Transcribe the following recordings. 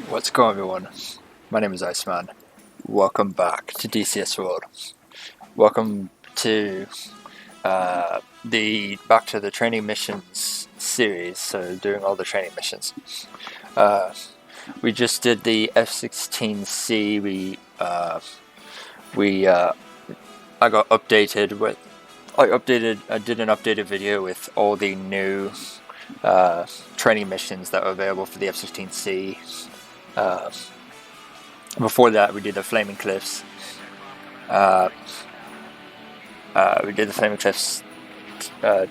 What's going on, everyone? My name is Iceman. Welcome back to DCS World. Welcome to the Back to the Training Missions series, so doing all the training missions. We just did the F-16C. I got updated with. I did an updated video with all the new training missions that are available for the F-16C. Before that, we did the Flaming Cliffs. We did the Flaming Cliffs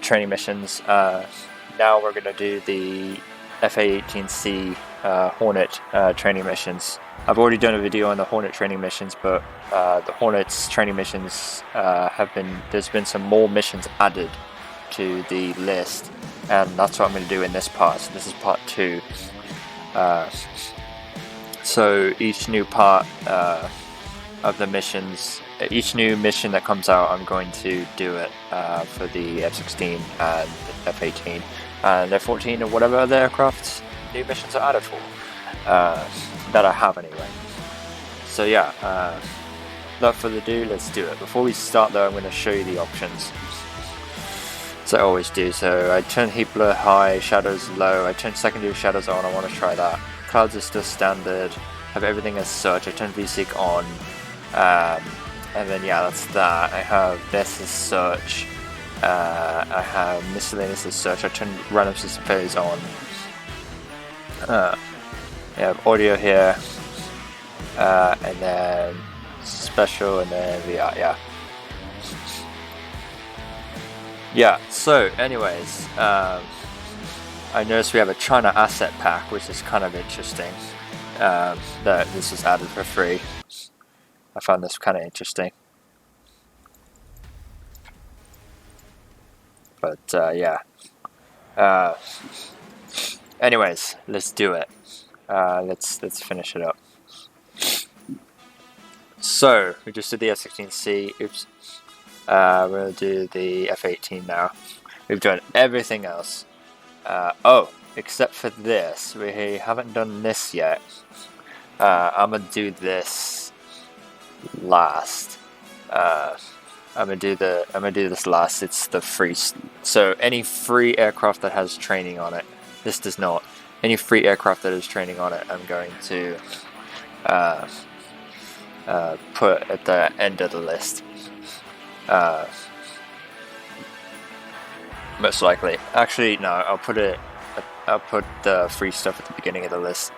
training missions. Now we're going to do the A-18C Hornet training missions. I've already done a video on the Hornet training missions, but the Hornet's training missions there's been some more missions added to the list, and that's what I'm going to do in this part. So this is part 2. So each new part of the missions, each new mission that comes out, I'm going to do it for the F-16 and the F-18 and F-14 or whatever other aircraft new missions are added for, that I have anyway. So yeah, without further ado, let's do it. Before we start though, I'm going to show you the options, as I always do. So I turn heat blur high, shadows low, I turn secondary shadows on, I want to try that. Clouds are still standard, have everything as such, I turn VSync on, and then yeah, that's that. I have this as search, I have miscellaneous as search, I turn random system failures on. You have audio here, and then special, and then VR, yeah, so anyways, I noticed we have a China asset pack, which is kind of interesting, that this was added for free. I found this kind of interesting. But yeah. Anyways, let's do it. Let's finish it up. So we just did the F-16C. Oops. We're gonna do the F-18 now. We've done everything else. Except for this. We haven't done this yet. I'm gonna do this last. I'm gonna do this last. It's the free. So any free aircraft that has training on it. This does not. Any free aircraft that has training on it, I'm going to put at the end of the list. Most likely. Actually, no. I'll put the free stuff at the beginning of the list.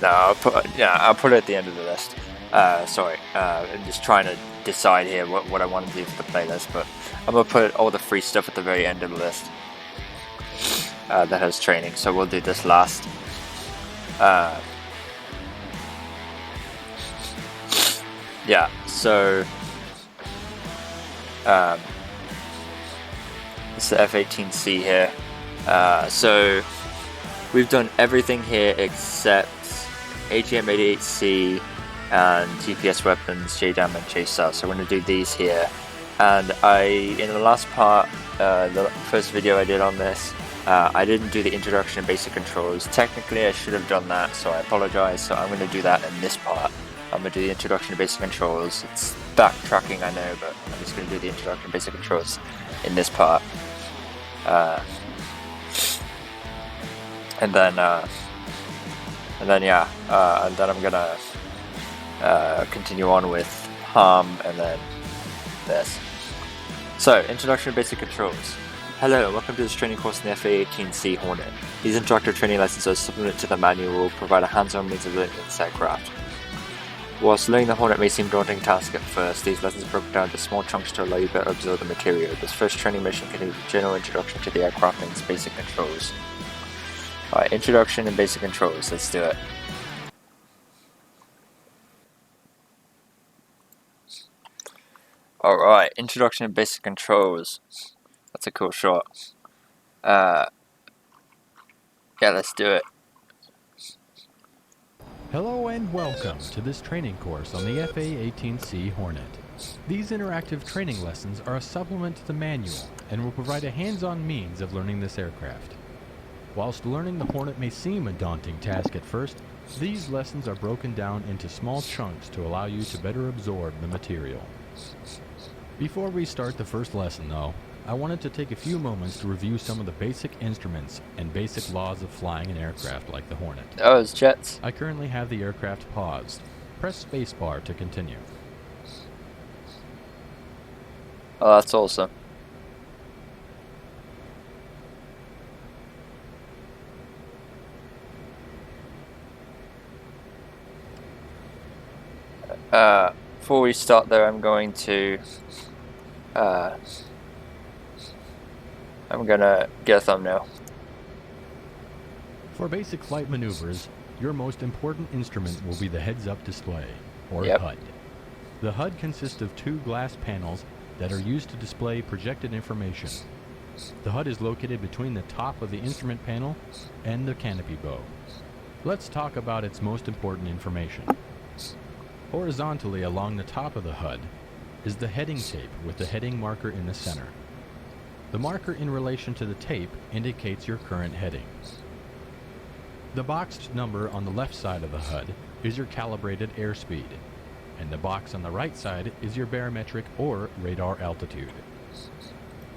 No, I'll put it at the end of the list. Sorry, I'm just trying to decide here what I want to do for the playlist, but I'm gonna put all the free stuff at the very end of the list that has training. So we'll do this last. Yeah. So it's the F-18C here. So we've done everything here except A-18C and GPS weapons, JDAM and Chipset. So we're going to do these here. And in the last part, the first video I did on this, I didn't do the introduction and basic controls. Technically I should have done that, so I apologize. So I'm going to do that in this part. I'm going to do the introduction to basic controls. It's backtracking, I know, but I'm just going to do the introduction to basic controls in this part. And then I'm gonna continue on with harm and then this. So, introduction to basic controls. Hello, and welcome to this training course in the F-18C Hornet. These interactive training lessons are a supplement to the manual, will provide a hands-on means of learning this aircraft. Whilst learning the Hornet may seem a daunting task at first, these lessons are broken down into small chunks to allow you to better absorb the material. This first training mission contains a general introduction to the aircraft and its basic controls. Alright, introduction and basic controls, let's do it. Alright, introduction and basic controls. That's a cool shot. Yeah, let's do it. Hello and welcome to this training course on the FA-18C Hornet. These interactive training lessons are a supplement to the manual and will provide a hands-on means of learning this aircraft. Whilst learning the Hornet may seem a daunting task at first, these lessons are broken down into small chunks to allow you to better absorb the material. Before we start the first lesson though, I wanted to take a few moments to review some of the basic instruments and basic laws of flying an aircraft like the Hornet. Oh, it's jets. I currently have the aircraft paused. Press spacebar to continue. Oh, that's awesome. Before we start there, I'm going to get a thumbnail. For basic flight maneuvers, your most important instrument will be the heads-up display, or Yep. HUD. The HUD consists of two glass panels that are used to display projected information. The HUD is located between the top of the instrument panel and the canopy bow. Let's talk about its most important information. Horizontally along the top of the HUD is the heading tape with the heading marker in the center. The marker in relation to the tape indicates your current heading. The boxed number on the left side of the HUD is your calibrated airspeed, and the box on the right side is your barometric or radar altitude.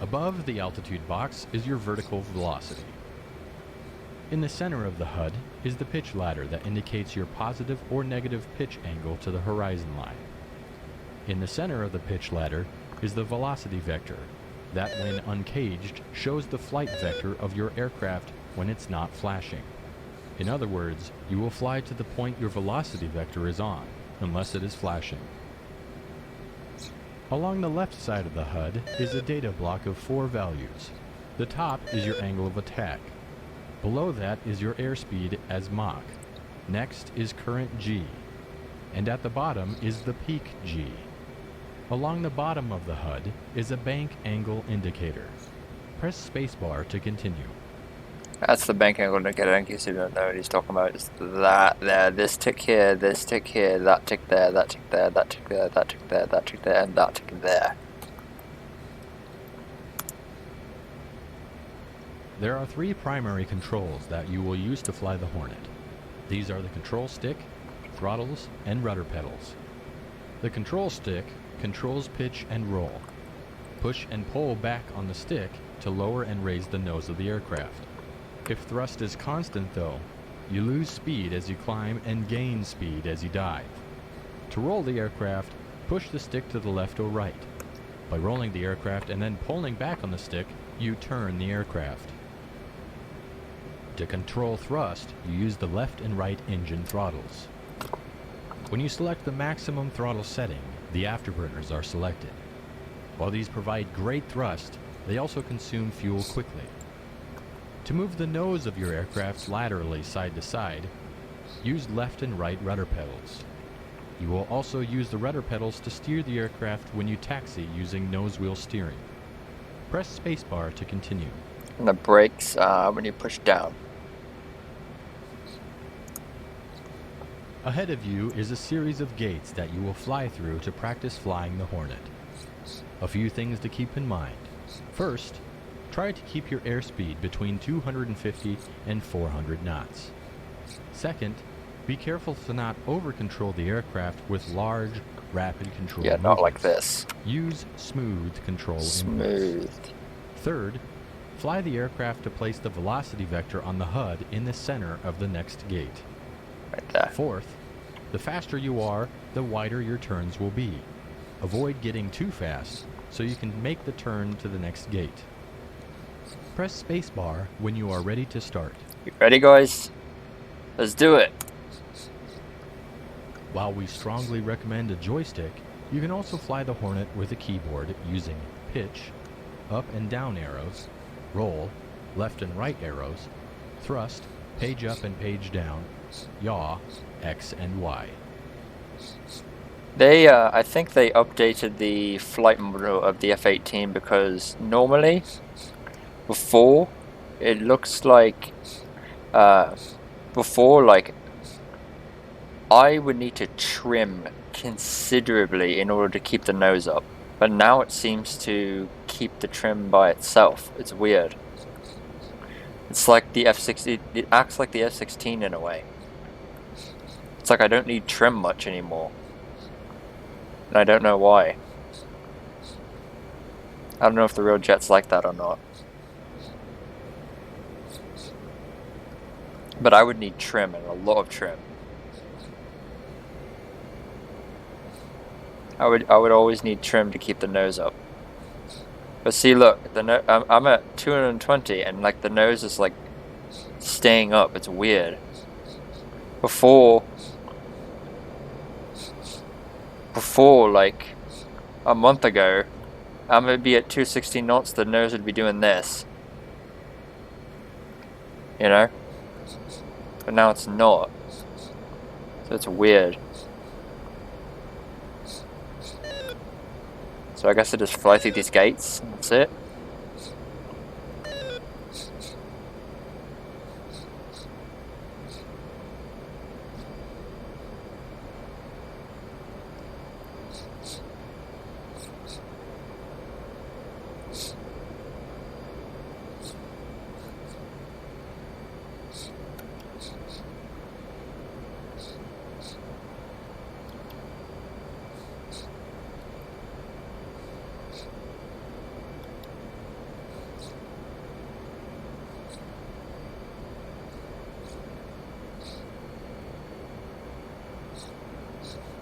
Above the altitude box is your vertical velocity. In the center of the HUD is the pitch ladder that indicates your positive or negative pitch angle to the horizon line. In the center of the pitch ladder is the velocity vector that, when uncaged, shows the flight vector of your aircraft when it's not flashing. In other words, you will fly to the point your velocity vector is on, unless it is flashing. Along the left side of the HUD is a data block of 4 values. The top is your angle of attack. Below that is your airspeed as Mach. Next is current G. And at the bottom is the peak G. Along the bottom of the HUD is a bank angle indicator. Press spacebar to continue. That's the bank angle indicator, in case you don't know what he's talking about. It's that there, this tick here, this tick here, that tick there, that tick there, that tick there, that tick there, that tick there, and that tick there. There are 3 primary controls that you will use to fly the Hornet. These are the control stick, throttles, and rudder pedals. The control stick controls pitch and roll. Push and pull back on the stick to lower and raise the nose of the aircraft. If thrust is constant though, you lose speed as you climb and gain speed as you dive. To roll the aircraft, push the stick to the left or right. By rolling the aircraft and then pulling back on the stick, you turn the aircraft. To control thrust, you use the left and right engine throttles. When you select the maximum throttle setting, the afterburners are selected. While these provide great thrust, they also consume fuel quickly. To move the nose of your aircraft laterally side to side, use left and right rudder pedals. You will also use the rudder pedals to steer the aircraft when you taxi using nose wheel steering. Press spacebar to continue. And the brakes when you push down. Ahead of you is a series of gates that you will fly through to practice flying the Hornet. A few things to keep in mind. First, try to keep your airspeed between 250 and 400 knots. Second, be careful to not over-control the aircraft with large, rapid control Yeah, not like movements. this. Use smooth control inputs. Smooth. Third, fly the aircraft to place the velocity vector on the HUD in the center of the next gate. Right there. Fourth, the faster you are, the wider your turns will be. Avoid getting too fast so you can make the turn to the next gate. Press spacebar when you are ready to start. You ready, guys? Let's do it. While we strongly recommend a joystick, you can also fly the Hornet with a keyboard using pitch, up and down arrows, roll, left and right arrows, thrust, page up and page down, yaw, X and Y. I think they updated the flight model of the F-18 because normally, before, it looks like, I would need to trim considerably in order to keep the nose up. But now it seems to keep the trim by itself. It's weird. It's like the F-16, it acts like the F-16 in a way. It's like I don't need trim much anymore. And I don't know why. I don't know if the real jet's like that or not. But I would need trim, and a lot of trim. I would always need trim to keep the nose up. But see, look, I'm at 220, and like the nose is like staying up. It's weird. Before like a month ago, I'm gonna be at 260 knots. The nose would be doing this, you know. But now it's not. So it's weird. So I guess I just fly through these gates. And that's it.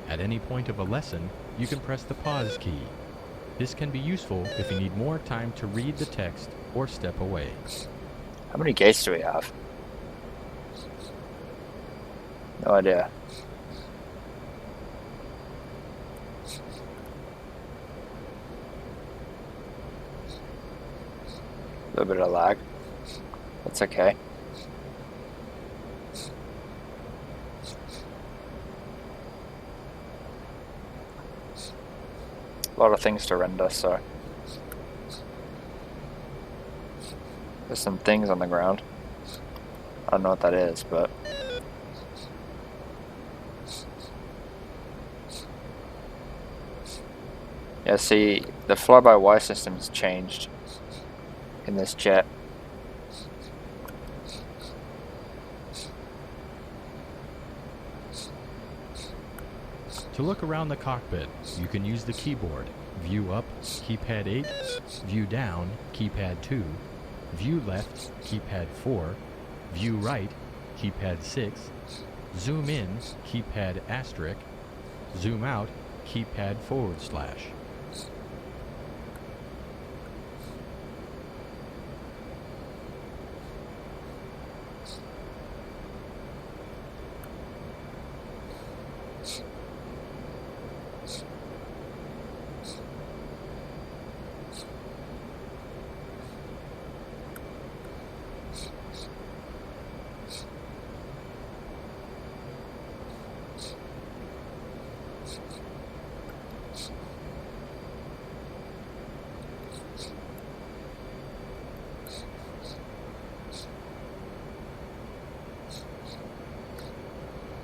At any point of a lesson, you can press the pause key. This can be useful if you need more time to read the text or step away. How many gates do we have? No idea. A little bit of lag. That's okay. A lot of things to render, so there's some things on the ground. I don't know what that is, but yeah, see, the fly-by-wire system's changed in this jet. To look around the cockpit, you can use the keyboard. View up, keypad 8, view down, keypad 2, view left, keypad 4, view right, keypad 6, zoom in, keypad asterisk, zoom out, keypad /.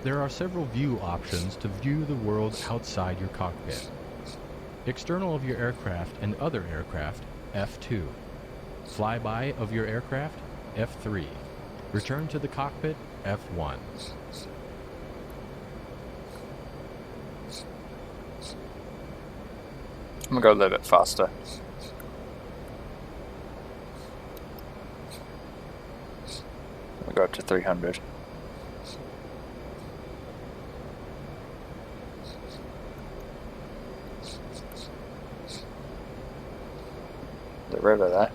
There are several view options to view the world outside your cockpit. External of your aircraft and other aircraft, F2. Flyby of your aircraft, F3. Return to the cockpit, F1. I'm gonna go a little bit faster. I'll go up to 300. Get rid of that.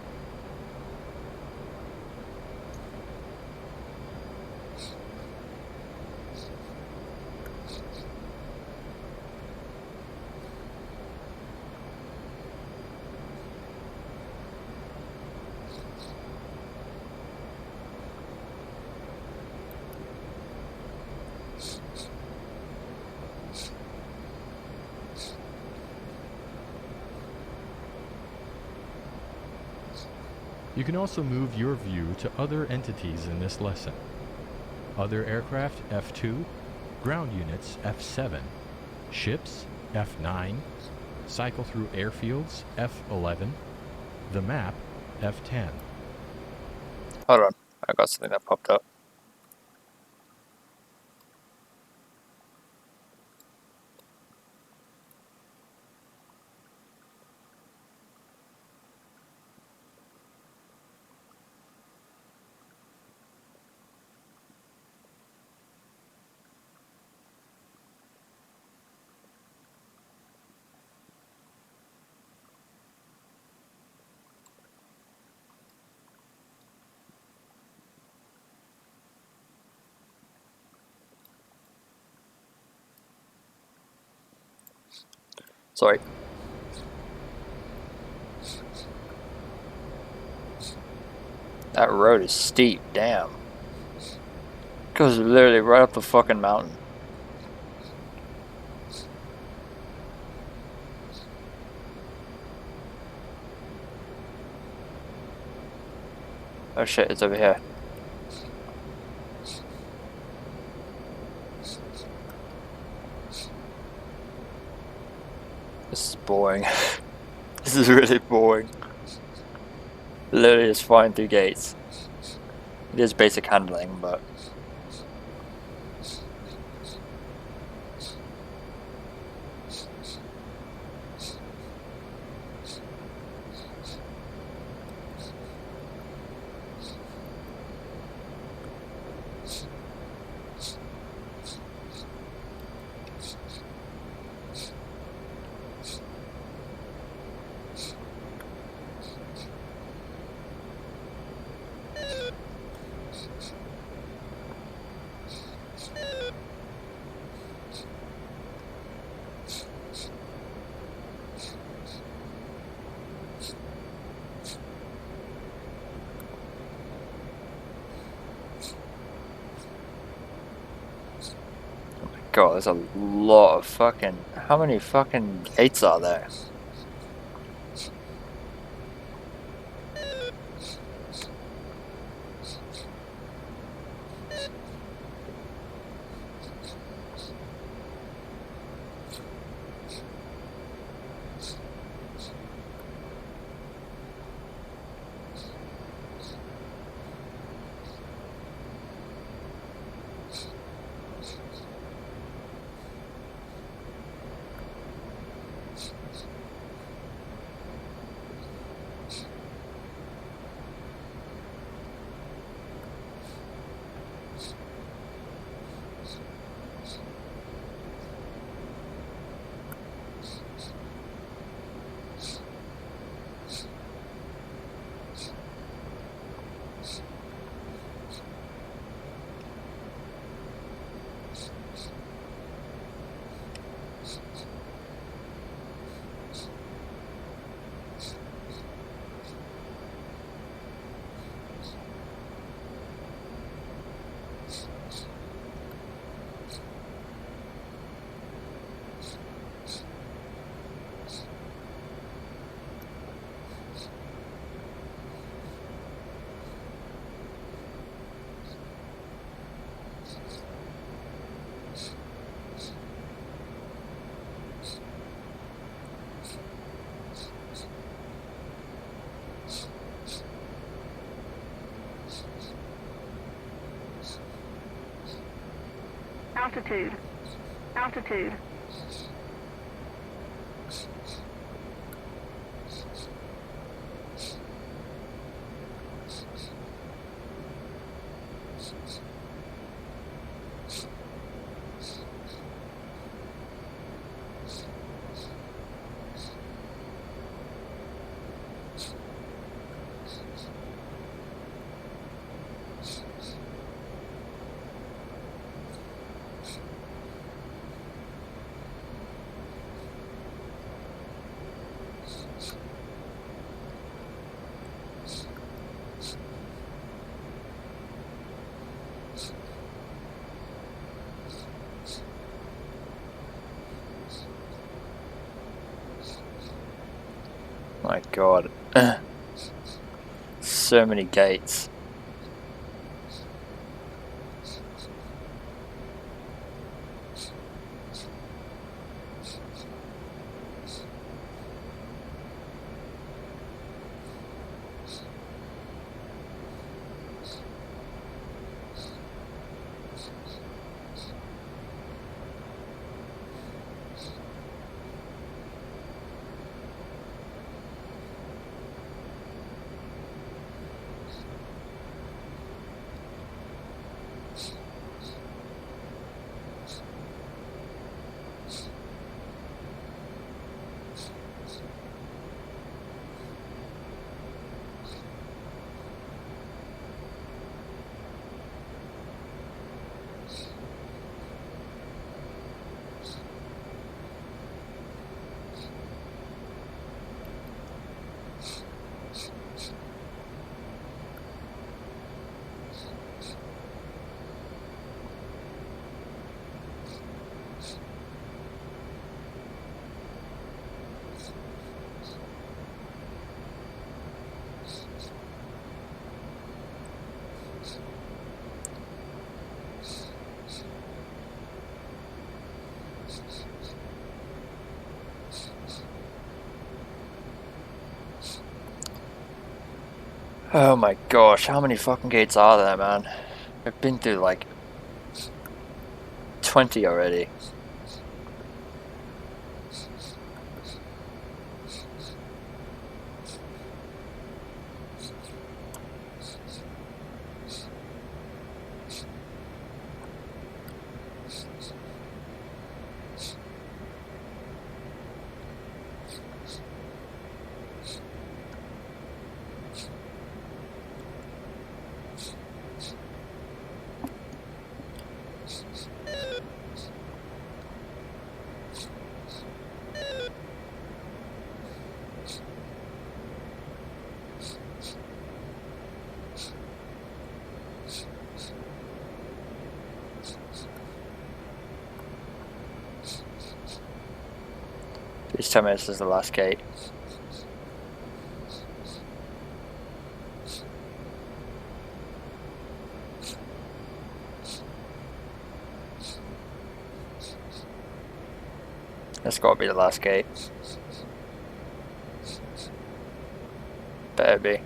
You can also move your view to other entities in this lesson. Other aircraft, F2, ground units, F7, ships, F9, cycle through airfields, F11, The map, F10. Hold on, I got something that popped up. Sorry. That road is steep, damn. Goes literally right up the fucking mountain. Oh shit, it's over here. This is boring. This is really boring. Literally just flying through gates. It is basic handling, but... God, there's a lot of fucking... How many fucking gates are there? Altitude. Altitude. My God. So many gates. Oh my gosh, how many fucking gates are there, man? I've been through like 20 already. Please tell me this is the last gate. That's gotta be the last gate. Better be.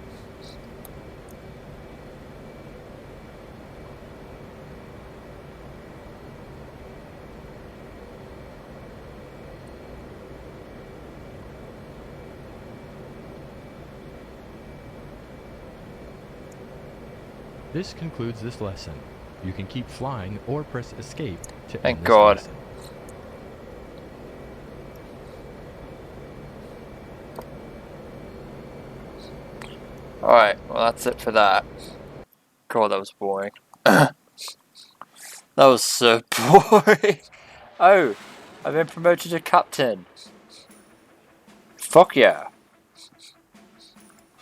This concludes this lesson. You can keep flying or press escape to Thank end this God. lesson. Alright, well that's it for that. God, that was boring. That was so boring. Oh, I've been promoted to captain. Fuck yeah.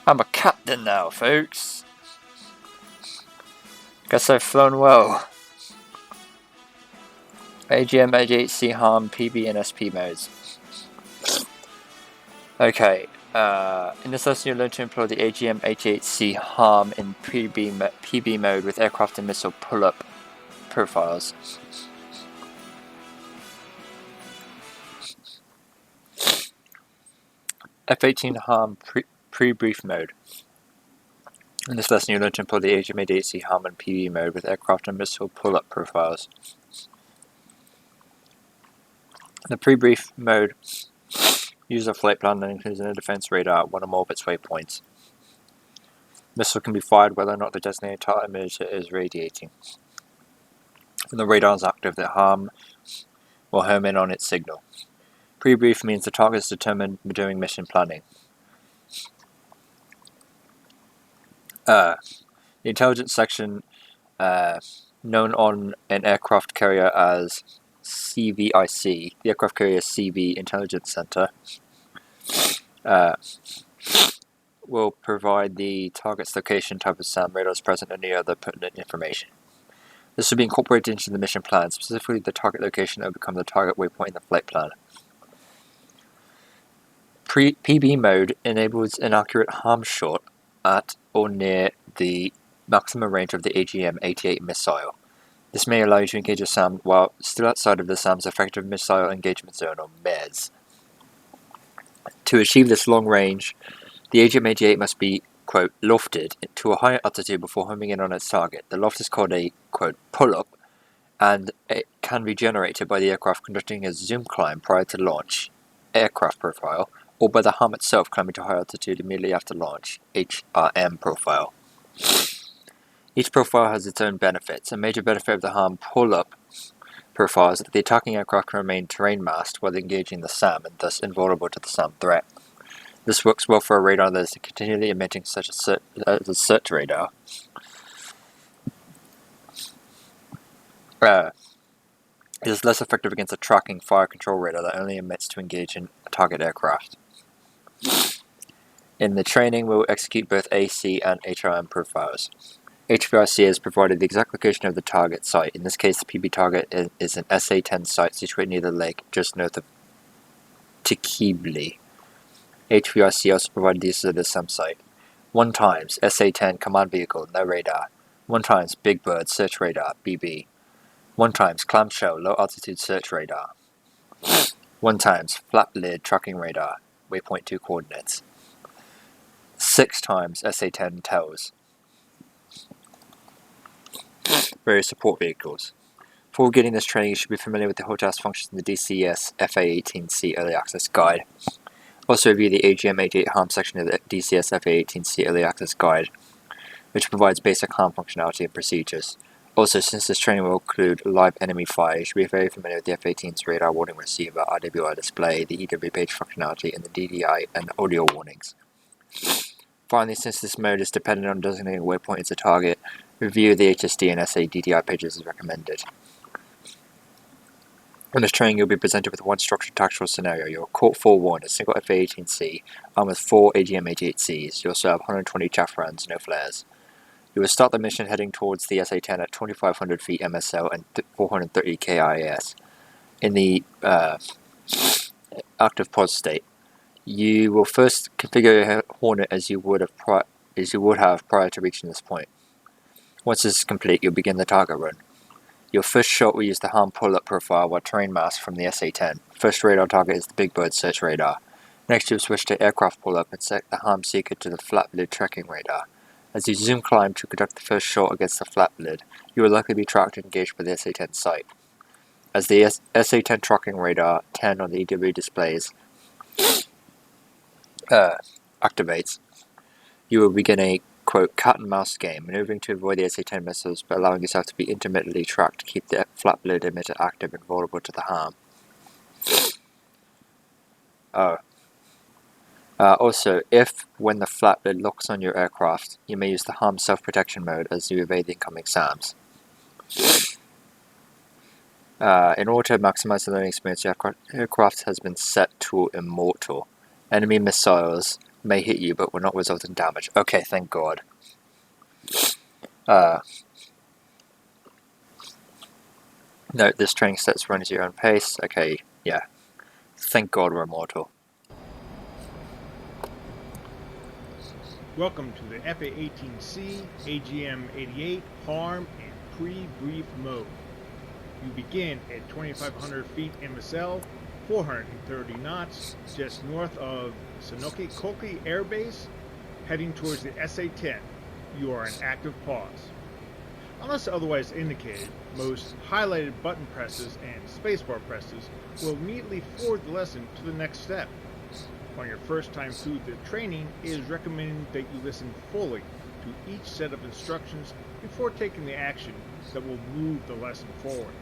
I'm a captain now, folks. Guess I've flown well. AGM, A-18C, harm, PB, and SP modes. Okay, in this lesson you'll learn to employ the AGM, A-18C, harm in PB mode with aircraft and missile pull-up profiles. F-18 harm pre-brief mode. In this lesson you'll learn to employ the AGM, A-18C, harm in PB mode with aircraft and missile pull-up profiles. The pre-brief mode uses a flight plan that includes an air defense radar at one or more of its waypoints. Missile can be fired whether or not the designated target emitter is radiating. When the radar is active, the harm will home in on its signal. Pre-brief means the target is determined during mission planning. The intelligence section, known on an aircraft carrier as CVIC, the Aircraft Carrier CV Intelligence Center, will provide the target's location, type of SAM, radars present, and any other pertinent information. This will be incorporated into the mission plan, specifically the target location that will become the target waypoint in the flight plan. PB mode enables an accurate harm shot at or near the maximum range of the AGM-88 missile. This may allow you to engage a SAM while still outside of the SAM's effective missile engagement zone, or MEZ. To achieve this long range, the AGM-88 must be, quote, lofted to a higher altitude before homing in on its target. The loft is called a, quote, pull-up, and it can be generated by the aircraft conducting a zoom climb prior to launch, aircraft profile, or by the harm itself climbing to high altitude immediately after launch, HRM profile. Each profile has its own benefits. A major benefit of the harm pull-up profile is that the attacking aircraft can remain terrain-masked while engaging the SAM and thus invulnerable to the SAM threat. This works well for a radar that is continually emitting, such as a search radar. It is less effective against a tracking fire control radar that only emits to engage in a target aircraft. In the training, we will execute both AC and HRM profiles. HVIC has provided the exact location of the target site. In this case, the PB target is an SA-10 site situated near the lake, just north of Tikibli. HVIC also provided the use of the SAM site. 1 times SA-10 command vehicle, no radar. 1 times Big Bird search radar, BB. 1 times clamshell low altitude search radar. 1 times flap lid tracking radar, waypoint 2 coordinates. 6 times SA-10 tells. Various support vehicles. Before getting this training, you should be familiar with the HOTAS functions in the DCS FA-18C Early Access Guide. Also review the AGM-88 harm section of the DCS FA-18C Early Access Guide, which provides basic harm functionality and procedures. Also, since this training will include live enemy fire, you should be very familiar with the F-18's radar warning receiver, RWR display, the EW page functionality, and the DDI and audio warnings. Finally, since this mode is dependent on designating a waypoint as a target, review the HSD and SA DDI pages is recommended. In this training, you'll be presented with one structured tactical scenario. You're Court 4-1, a single FA-18C, armed with 4 AGM-88Cs. You also have 120 chaff rounds, no flares. You will start the mission heading towards the SA-10 at 2,500 feet MSL and 430 KIAS. In the active pod state, you will first configure your Hornet as you would have prior to reaching this point. Once this is complete, you'll begin the target run. Your first shot will use the harm pull-up profile while terrain mask from the SA-10. First radar target is the Big Bird search radar. Next, you'll switch to aircraft pull-up and set the harm seeker to the flat lid tracking radar. As you zoom climb to conduct the first shot against the flat lid, you will likely be tracked and engaged by the SA-10 sight. As the SA-10 tracking radar 10 on the EW displays activates, you will begin a quote, cat and mouse game, maneuvering to avoid the SA-10 missiles but allowing yourself to be intermittently tracked to keep the flat lid emitter active and vulnerable to the harm. Also, if when the flat lid locks on your aircraft, you may use the harm self-protection mode as you evade the incoming SAMs. In order to maximize the learning experience, your aircraft has been set to immortal. Enemy missiles may hit you but will not result in damage. Okay, thank God. Note, this training sets run at your own pace. Okay, yeah. Thank God we're immortal. Welcome to the FA-18C AGM-88 harm and pre-brief mode. You begin at 2,500 feet MSL, 430 knots, just north of Sanoke-Koki Air Base, heading towards the SA-10. You are in active pause. Unless otherwise indicated, most highlighted button presses and spacebar presses will immediately forward the lesson to the next step. On your first time through the training, it is recommended that you listen fully to each set of instructions before taking the action that will move the lesson forward.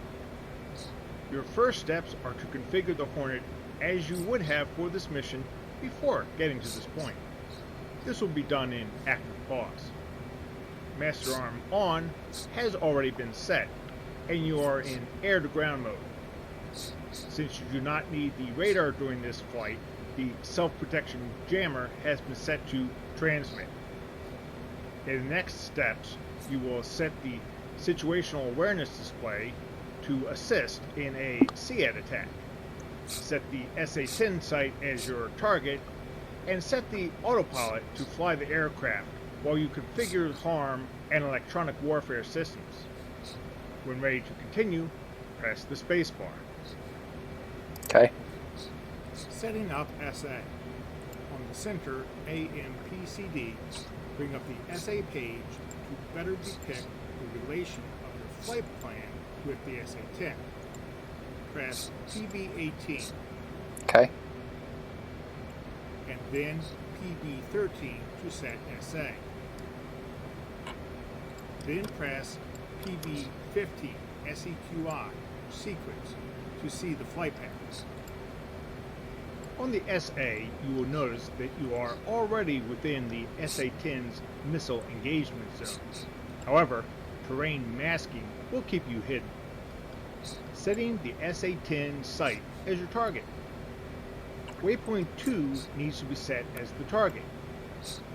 Your first steps are to configure the Hornet as you would have for this mission before getting to this point. This will be done in active pause. Master Arm On has already been set, and you are in air-to-ground mode. Since you do not need the radar during this flight, the self-protection jammer has been set to transmit. In the next steps, you will set the situational awareness display to assist in a SEAD attack. Set the SA-10 site as your target, and set the autopilot to fly the aircraft while you configure harm and electronic warfare systems. When ready to continue, press the spacebar. Okay. Setting up SA. On the center AMPCD, bring up the SA page to better depict the relation of your flight plan with the SA-10. Press PB-18. Okay. And then PB-13 to set SA. Then press PB-15 SEQI sequence to see the flight paths. On the SA, you will notice that you are already within the SA-10's missile engagement zone. However, terrain masking will keep you hidden. Setting the SA-10 site as your target. Waypoint 2 needs to be set as the target.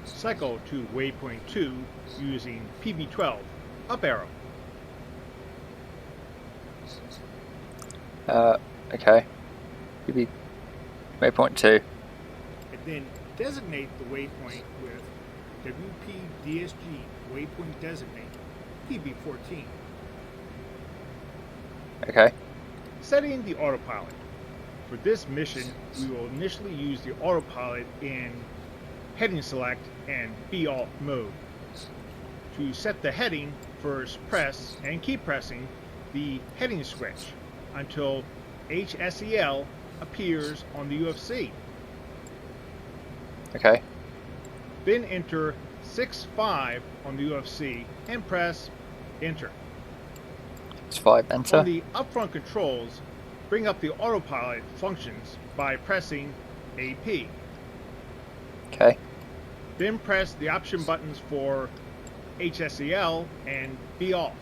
Cycle to waypoint 2 using PB-12, up arrow. Okay. PB waypoint 2. And then designate the waypoint with WPDSG waypoint designate PB-14. Okay. Setting the autopilot. For this mission, we will initially use the autopilot in heading select, and B-alt mode. To set the heading, first press and keep pressing the heading switch until HSEL appears on the UFC. Okay. Then enter 65 on the UFC and press enter. It's 5, enter. On the upfront controls, bring up the autopilot functions by pressing AP. Okay. Then press the option buttons for HSEL and B-alt.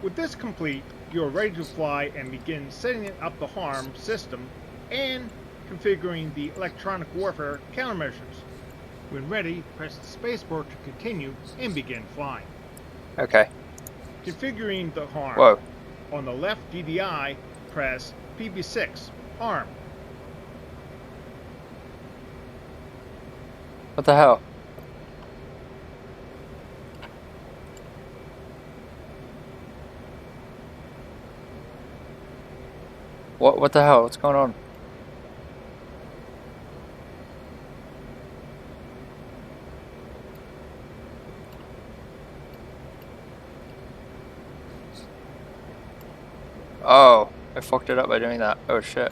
With this complete, you are ready to fly and begin setting up the HARM system and configuring the electronic warfare countermeasures. When ready, press the spacebar to continue and begin flying. Okay. Configuring the HARM. Whoa. On the left DDI, press PB6, HARM. What the hell? What the hell? What's going on? Oh, I fucked it up by doing that. Oh shit.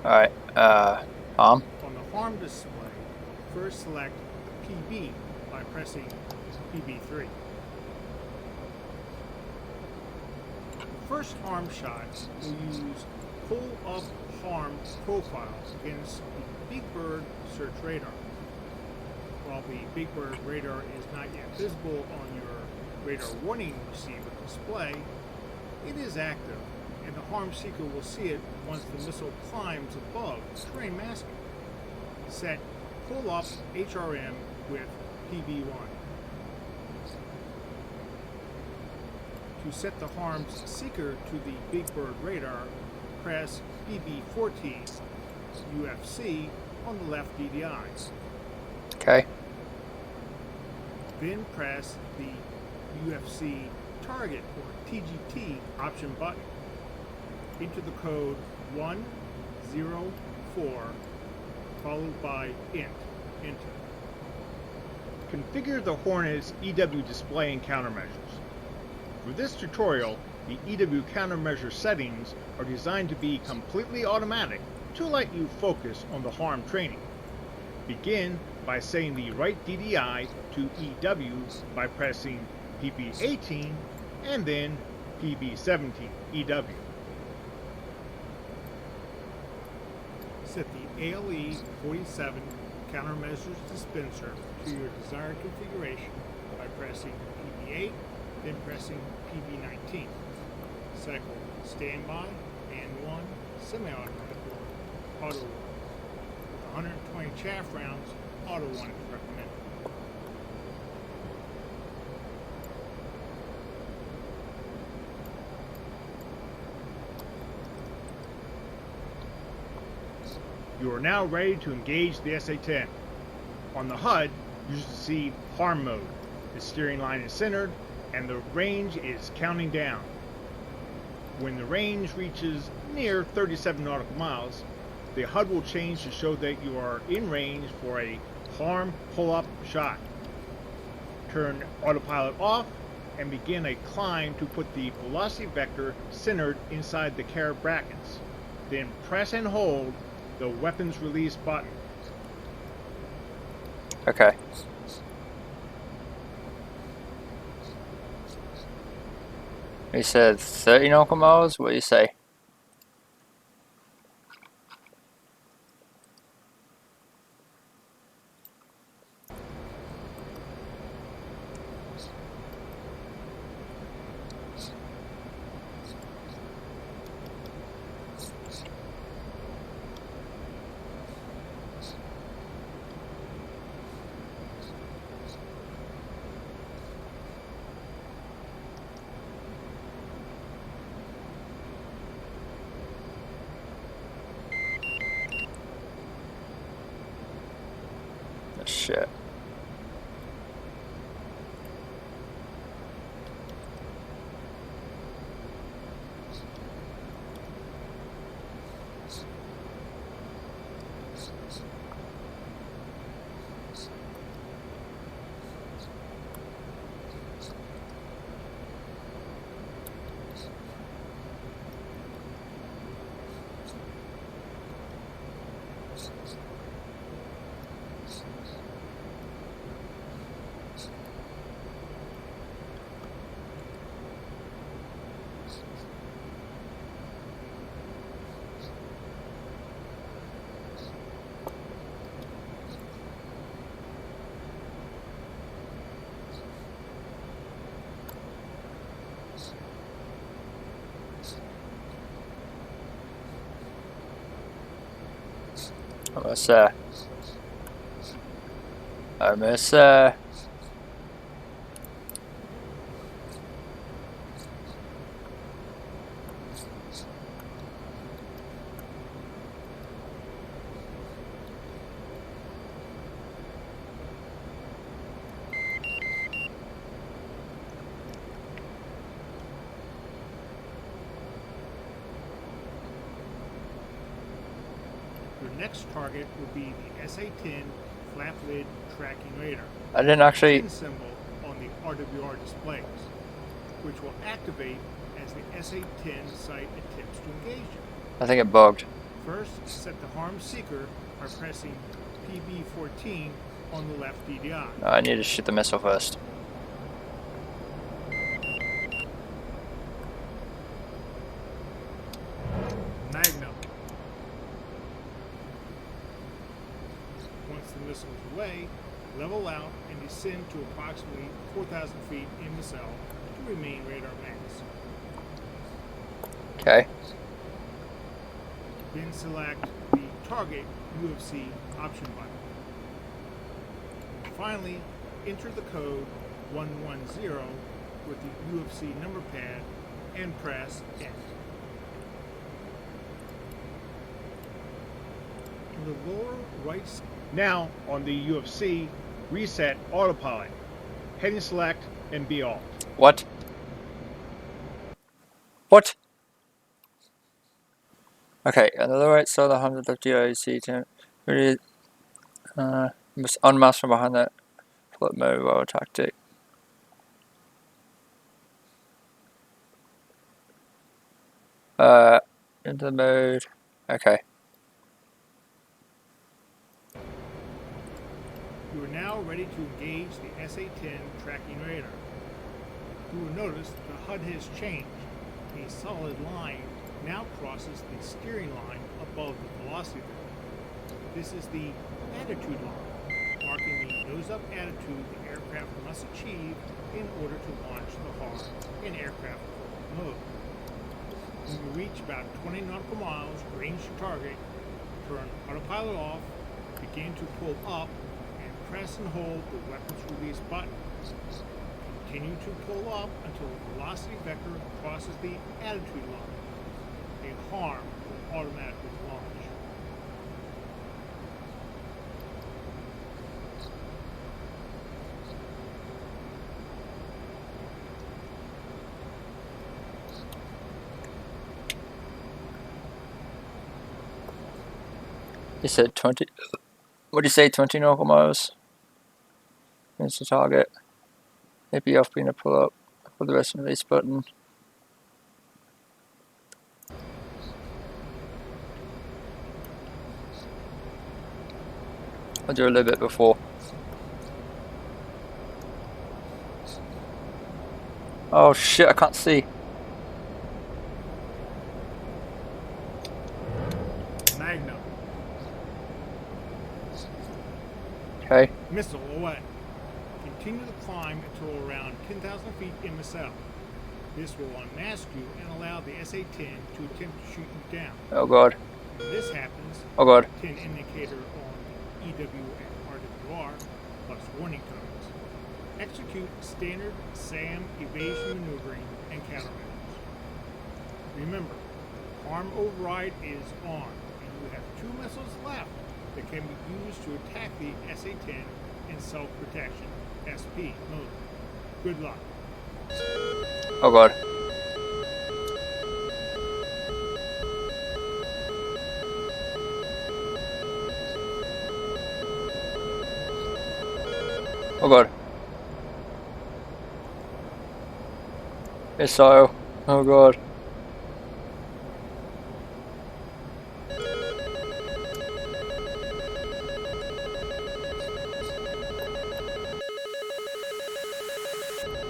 Alright, On the HARM display, first select PB by pressing PB3. The first HARM shot will use pull-up HARM profile against the Big Bird search radar. While the Big Bird radar is not yet visible on your radar warning receiver display, it is active, and the HARM seeker will see it once the missile climbs above terrain masking. Set pull-up HRM with PB1. To set the HARM's seeker to the Big Bird radar, press PB14 UFC on the left DDI. okay. Then press the UFC target or TGT option button. Enter the code 104 followed by int. Enter. Configure the Hornet's EW display and countermeasures. For this tutorial, the EW countermeasure settings are designed to be completely automatic to let you focus on the HARM training. Begin by setting the right DDI to EW by pressing PB18 and then PB17 EW. Set the ALE 47 countermeasures dispenser to your desired configuration by pressing PB8, then pressing PB19. Cycle standby and 1 semi-automatic or auto one. With 120 chaff rounds, auto one is recommended. You are now ready to engage the SA-10. On the HUD, you should see HARM mode. The steering line is centered and the range is counting down. When the range reaches near 37 nautical miles, the HUD will change to show that you are in range for a HARM pull-up shot. Turn autopilot off and begin a climb to put the velocity vector centered inside the carab brackets. Then press and hold the weapons release button. Okay. You said 30 nautical miles? What do you say? Shit. Almost there. Almost there. Your next target will be the SA-10 flap lid tracking radar. I didn't actually. Pin symbol on the RWR displays, which will activate as the SA-10 site attempts to engage you. I think it bugged. First, set the harm seeker by pressing PB14 on the left DDI. No, I need to shoot the missile first. Magnum. Once the missile is away, level out and descend to approximately 4,000 feet in the cell to remain radar max. Okay. Then select the Target UFC option button. Finally, enter the code 110 with the UFC number pad and press Enter. In the lower right. Now on the UFC, reset autopilot. Heading select and be alt. What? What? Okay, on the right side of the 150 A-18C to really must unmask from behind that flip mobile tactic. Into the mode. Okay. You are now ready to engage the SA-10 tracking radar. You will notice the HUD has changed. A solid line now crosses the steering line above the velocity vector. This is the attitude line, marking the nose-up attitude the aircraft must achieve in order to launch the HAR in aircraft mode. When you reach about 20 nautical miles, range to target, turn autopilot off, begin to pull up, and press and hold the weapons release button. Continue to pull up until the velocity vector crosses the attitude line. A HARM will automatically launch. You said 20. What do you say? 20 nautical miles. It's the target. Maybe off being a pull up for the rest of release button. I'll do a little bit before. Oh shit, I can't see. Magnum. Okay. Missile away. Continue to climb until around 10,000 feet in the south. This will unmask you and allow the SA-10 to attempt to shoot you down. Oh god. When this happens, Oh god. 10 indicator on the EW and RWR plus warning tones. Execute standard SAM evasion maneuvering and countermeasures. Remember, arm override is on, and you have 2 missiles left that can be used to attack the SA-10 in self-protection, SP mode. Good luck. Oh god. Oh god. Missile. Oh god.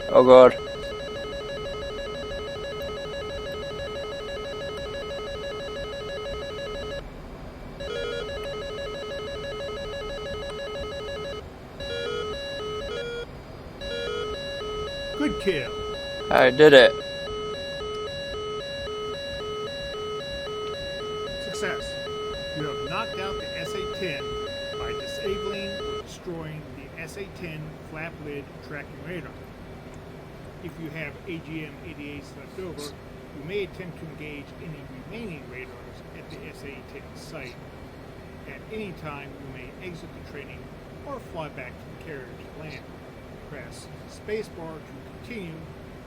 Oh god. Good kill. I did it. Success. You have knocked out the SA-10 by disabling or destroying the SA-10 flap lid tracking radar. If you have AGM-88s left over, you may attempt to engage any remaining radars at the SA-10 site. At any time, you may exit the training or fly back to the carrier to land. Press spacebar to continue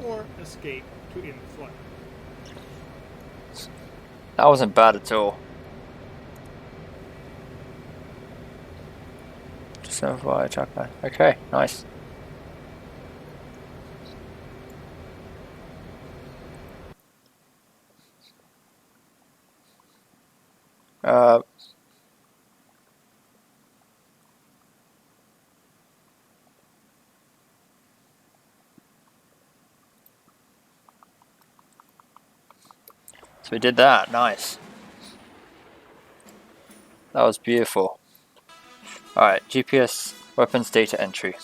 or escape to end the flight. That wasn't bad at all. Just fly tracker. Okay, nice. So we did that, nice. That was beautiful. Alright, GPS weapons data entry.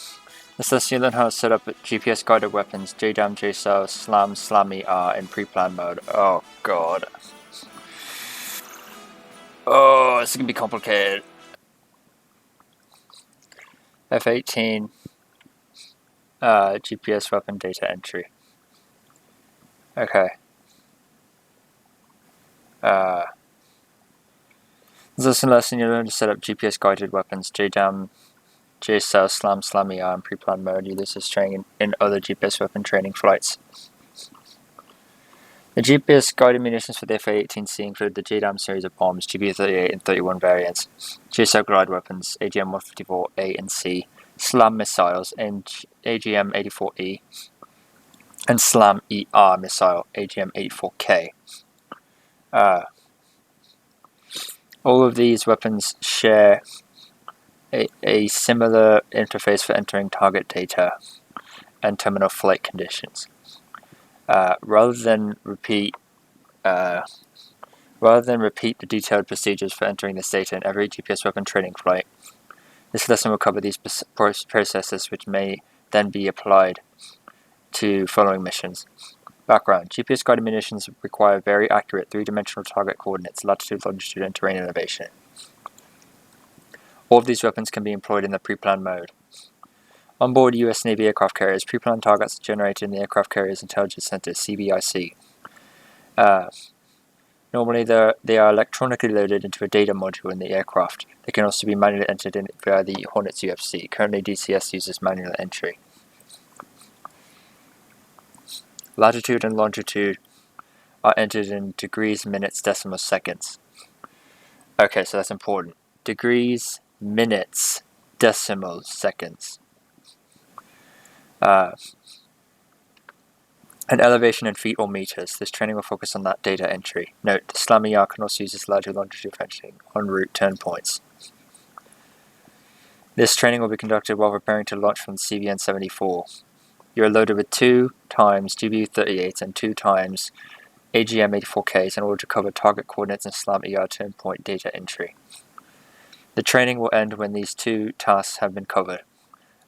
This lets you learn how to set up GPS guided weapons, JDAM, JSOW, SLAM, SLAM-ER in pre-plan mode. Oh god. Oh, this is gonna be complicated. F-18 GPS weapon data entry. Okay. This is a lesson you learn to set up GPS guided weapons, JDAM, JSOW, SLAM, SLAM-ER in pre-plan mode. Use this as training in other GPS weapon training flights. The GPS guided munitions for the F-A-18C include the JDAM series of bombs, GBU-38 and 31 variants, JSOW glide weapons, AGM-154A and C, SLAM missiles, and AGM-84E, and SLAM-ER missile, AGM-84K. All of these weapons share a similar interface for entering target data and terminal flight conditions. Rather than repeat the detailed procedures for entering this data in every GPS weapon training flight, this lesson will cover these processes, which may then be applied to following missions. Background: GPS guided munitions require very accurate three-dimensional target coordinates, latitude, longitude, and terrain elevation. All of these weapons can be employed in the pre-planned mode. Onboard U.S. Navy aircraft carriers, pre-planned targets are generated in the Aircraft Carriers Intelligence Center, CBIC. Normally, they are electronically loaded into a data module in the aircraft. They can also be manually entered in via the Hornets UFC. Currently, DCS uses manual entry. Latitude and longitude are entered in degrees, minutes, decimals, seconds. Okay, so that's important. Degrees, minutes, decimals, seconds. And elevation in feet or meters. This training will focus on that data entry. Note, the SLAM-ER can also use its latitude longitude fetching en route turn points. This training will be conducted while preparing to launch from the CVN-74. You are loaded with 2 times GBU-38 and 2 times AGM-84Ks in order to cover target coordinates and SLAM-ER turn point data entry. The training will end when these 2 tasks have been covered.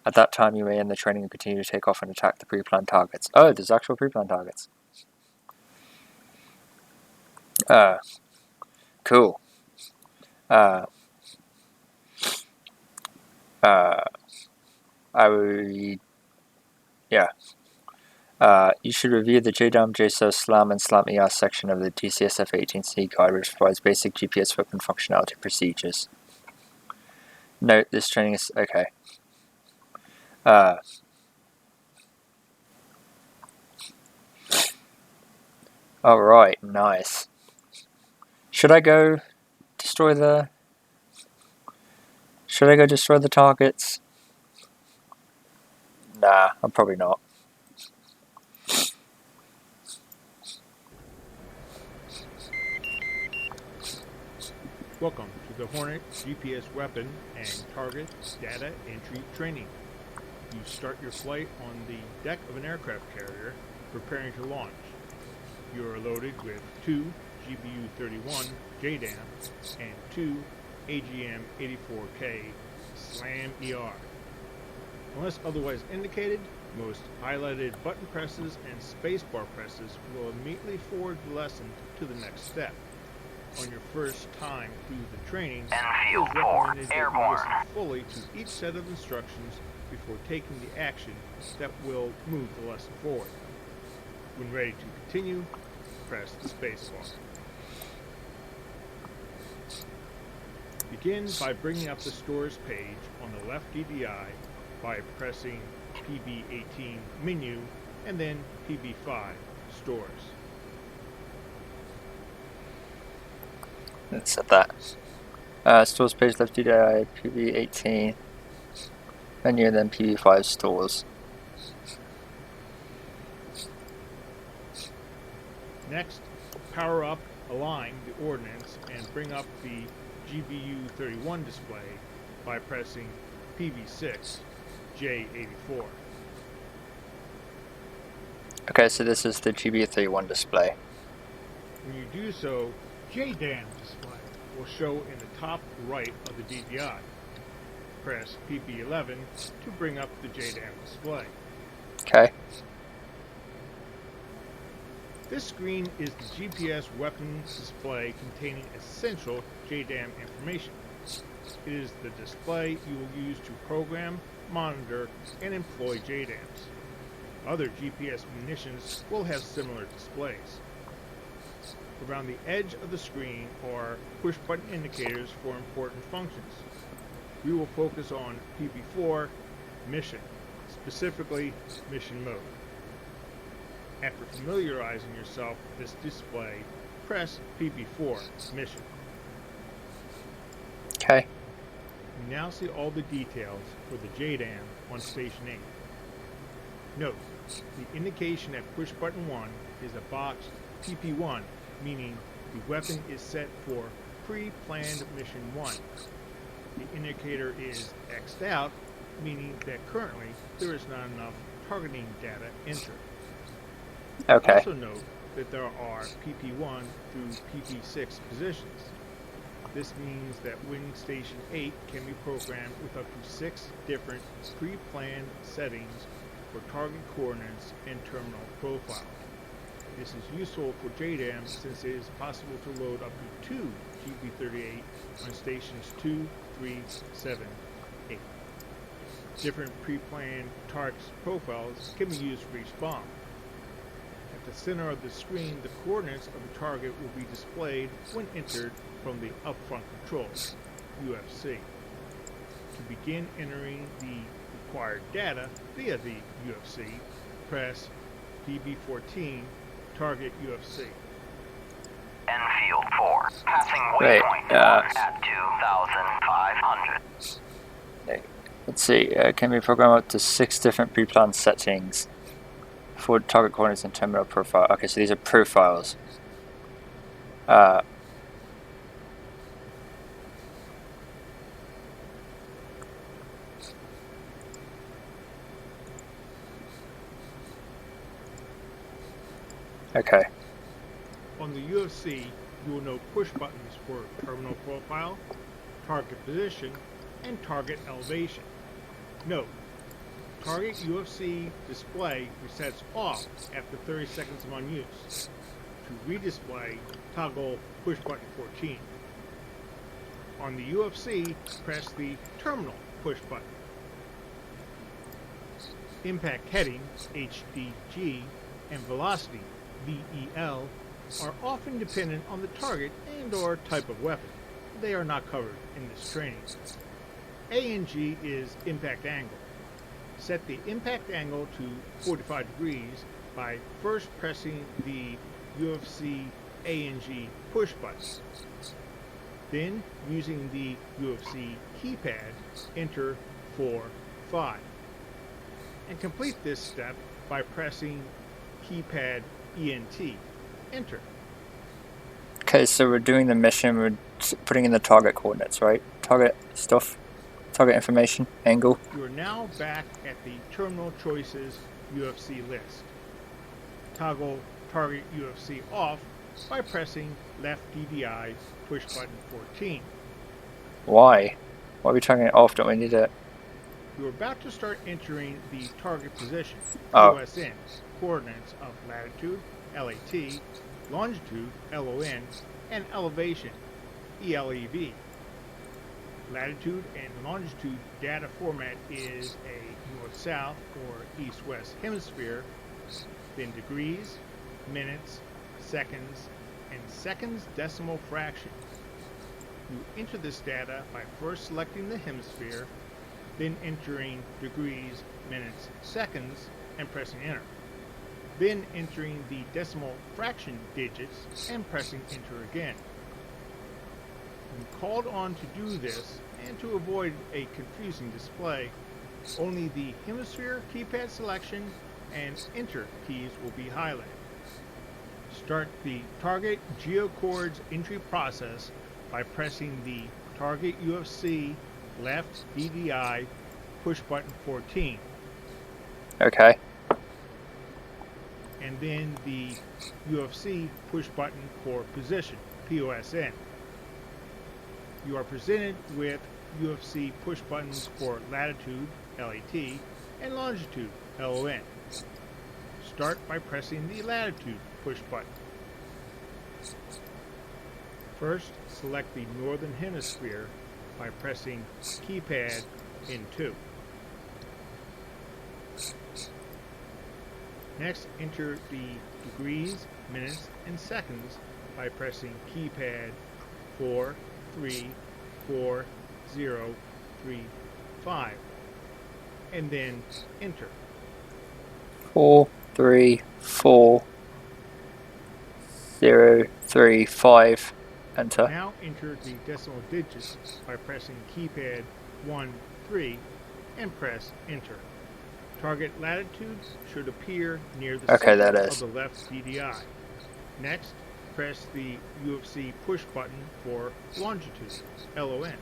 At that time, you may end the training and continue to take off and attack the pre-planned targets. Oh, there's actual pre-planned targets. Cool. You should review the JDAM, JSOW, SLAM, and SLAM-ER section of the DCS F-18C guide, which provides basic GPS weapon functionality procedures. Note, this training is... okay. Alright, nice. Should I go destroy the... targets? Nah, I'm probably not. Welcome to the Hornet GPS weapon and target data entry training. You start your flight on the deck of an aircraft carrier preparing to launch. You are loaded with 2 GBU-31 JDAM and 2 AGM-84K SLAM ER. Unless otherwise indicated, most highlighted button presses and spacebar presses will immediately forward the lesson to the next step. On your first time through the training, it is recommended that you listen fully to each set of instructions before taking the action that will move the lesson forward. When ready to continue, press the spacebar. Begin by bringing up the stores page on the left DDI by pressing PB18 menu and then PB5 stores. Let's set that. Stores page left DDI, PB18 menu, and then PB5 stores. Next, power up, align the ordnance, and bring up the GBU-31 display by pressing PB6 J84. Okay, so this is the GBU-31 display. When you do so, JDAM display will show in the top right of the DDI. Press PB11 to bring up the JDAM display. Okay. This screen is the GPS weapon display containing essential JDAM information. It is the display you will use to program, monitor, and employ JDAMs. Other GPS munitions will have similar displays. Around the edge of the screen are push-button indicators for important functions. We will focus on PB4, Mission, specifically Mission Mode. After familiarizing yourself with this display, press PB4, Mission. Okay. You now see all the details for the JDAM on Station 8. Note, the indication at push button 1 is a boxed PP1, meaning the weapon is set for pre-planned Mission 1. The indicator is X'd out, meaning that currently there is not enough targeting data entered. Okay. Also note that there are PP1 through PP6 positions. This means that Wing Station 8 can be programmed with up to 6 different pre-planned settings for target coordinates and terminal profile. This is useful for JDAM since it is possible to load up to 2 GB38 on stations 2, 3, 7, 8. Different pre-planned target profiles can be used for each bomb. At the center of the screen, the coordinates of the target will be displayed when entered from the upfront controls, UFC. To begin entering the required data via the UFC, press PB14, target UFC. Enfield 4, passing Wait, waypoint at 2,500. Let's see. Can we program up to 6 different pre-planned settings for target coordinates and terminal profile? Okay, so these are profiles. Okay. On the UFC, you will note push buttons for terminal profile, target position, and target elevation. Note, target UFC display resets off after 30 seconds of unuse. To redisplay, toggle push button 14. On the UFC, press the terminal push button. Impact heading, HDG, and velocity, VEL, are often dependent on the target and or type of weapon. They are not covered in this training. ANG is impact angle. Set the impact angle to 45 degrees by first pressing the UFC ANG push button. Then, using the UFC keypad, enter 4, 5. and complete this step by pressing keypad ENT. Enter. Okay, so we're doing the mission, we're putting in the target coordinates, right? Target stuff, target information, angle. You are now back at the Terminal Choices UFC list. Toggle Target UFC off by pressing left DDI push button 14. Why? Why are we turning it off? Don't we need it? You're about to start entering the target position, Oh. POSN, coordinates of latitude, LAT, longitude, LON, and elevation, ELEV. Latitude and longitude data format is a north-south or east-west hemisphere, then degrees, minutes, seconds, and seconds decimal fraction. You enter this data by first selecting the hemisphere, then entering degrees, minutes, seconds, and pressing enter. Then entering the decimal fraction digits and pressing enter again. When called on to do this, and to avoid a confusing display, only the hemisphere keypad selection and enter keys will be highlighted. Start the target geocoords entry process by pressing the target UFC left DDI push button 14. Okay. And then the UFC push button for position, POSN. You are presented with UFC push buttons for latitude, LAT, and longitude, LON. Start by pressing the latitude push button. First, select the northern hemisphere by pressing keypad N2. Next, enter the degrees, minutes, and seconds by pressing keypad 4, 3, 4, 0, 3, 5, and then enter. 4, 3, 4, 0, 3, 5. Enter. Now enter the decimal digits by pressing keypad 1, 3, and press enter. Target latitude should appear near the center of the left DDI. Next, press the UFC push button for longitude, LON.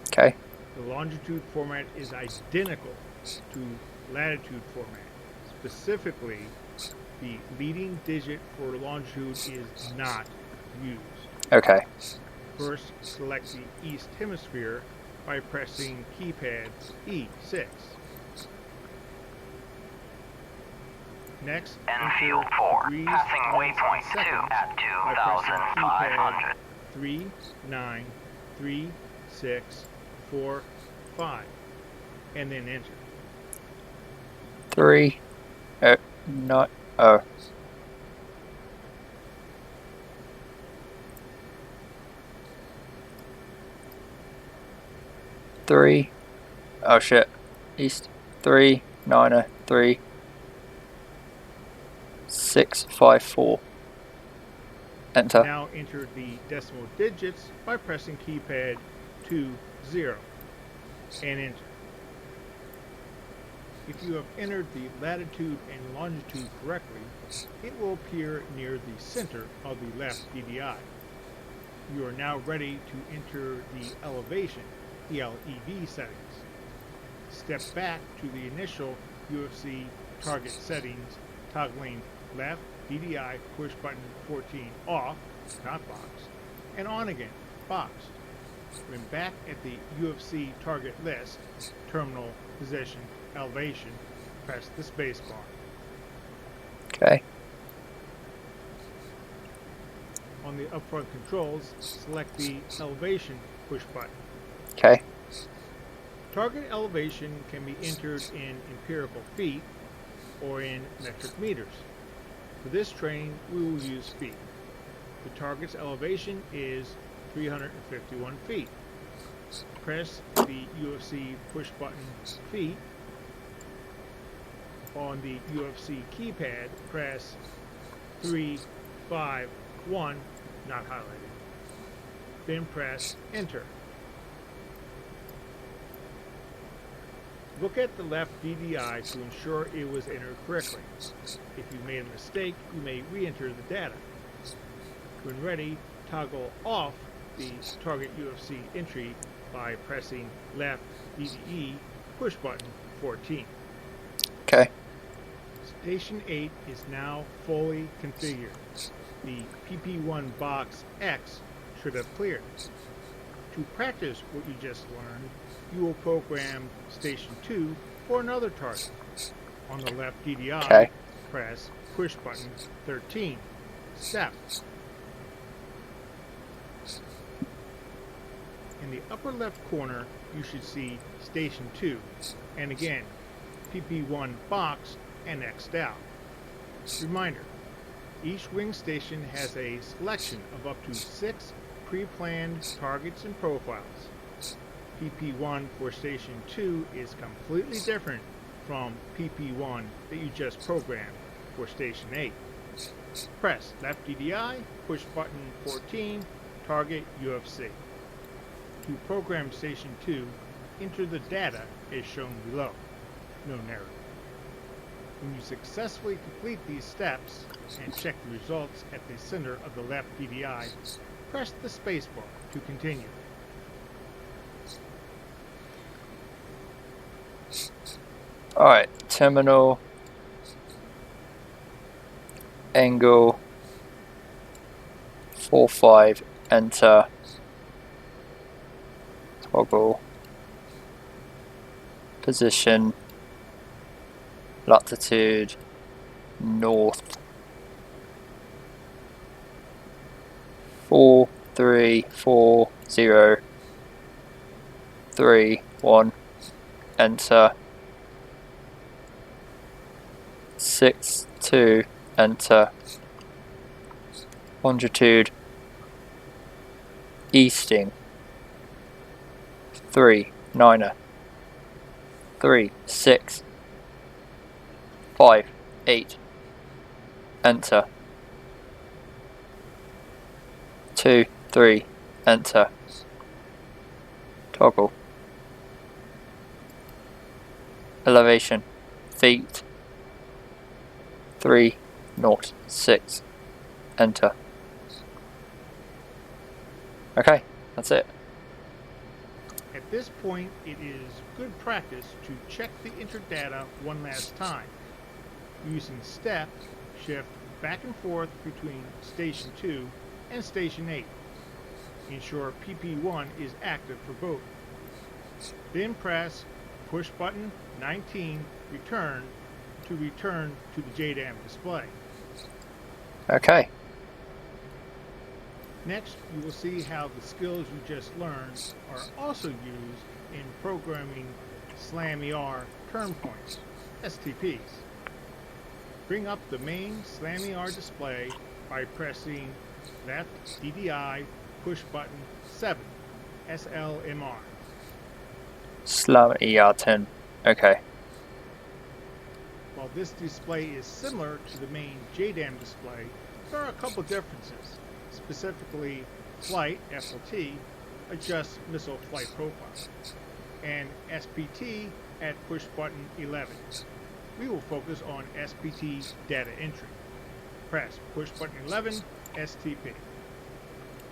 Okay. The longitude format is identical to latitude format. Specifically, the leading digit for longitude is not used. Okay. First, select the East Hemisphere by pressing keypad E6. Next, Enfield enter 4, degrees, passing minutes, waypoint and 2 seconds at by pressing 2,500. keypad 3, 9, 3, 6, 4, 5, and then enter. 3. Not. Oh. 3. Oh shit. East. 3, 9, 3, 6, 5, 4. Enter. Now enter the decimal digits by pressing keypad 2, 0, and enter. If you have entered the latitude and longitude correctly, it will appear near the center of the left DDI. You are now ready to enter the elevation, ELEV settings. Step back to the initial UFC target settings, toggling left DDI push button 14 off, not boxed, and on again, boxed. When back at the UFC target list, terminal, position, elevation, press the space bar. Okay. On the upfront controls, select the elevation push button. Okay. Target elevation can be entered in empirical feet or in metric meters. For this training, we will use feet. The target's elevation is 351 feet. Press the UFC push button feet. On the UFC keypad, press 3, 5, 1, not highlighted. Then press enter. Look at the left DDI to ensure it was entered correctly. If you made a mistake, you may re-enter the data. When ready, toggle off the target UFC entry by pressing left DDE push button 14. Okay. Station 8 is now fully configured. The PP1 box X should have cleared. To practice what you just learned, you will program Station 2 for another target. On the left DDI, Okay. press push button 13. Step. In the upper left corner, you should see Station 2, and again, PP1 box and X'd out. Reminder, each wing station has a selection of up to 6 pre-planned targets and profiles. PP1 for Station 2 is completely different from PP1 that you just programmed for Station 8. Press left DDI, push button 14, target UFC. To program Station 2, enter the data as shown below. No narrative. When you successfully complete these steps and check the results at the center of the left DDI, press the spacebar to continue. Alright, terminal, angle, 45, enter, toggle, position, latitude, north, 434031, enter, 62, enter, longitude, easting, 39er, 3658, enter, 23, enter, toggle, elevation, feet, 306, enter. Okay, that's it. At this point, it is good practice to check the entered data one last time. Using step, shift back and forth between Station 2 and Station 8. Ensure PP1 is active for both. Then press push button 19 return to return to the JDAM display. Okay. Next, you will see how the skills you just learned are also used in programming SLAM-ER turn points, STPs. Bring up the main SLAM-ER display by pressing left DDI push button 7, SLMR. Slam ER10. Okay. While this display is similar to the main JDAM display, there are a couple differences. Specifically, flight, FLT, adjusts missile flight profile, and SPT at push button 11. We will focus on SPT data entry. Press push button 11, STP.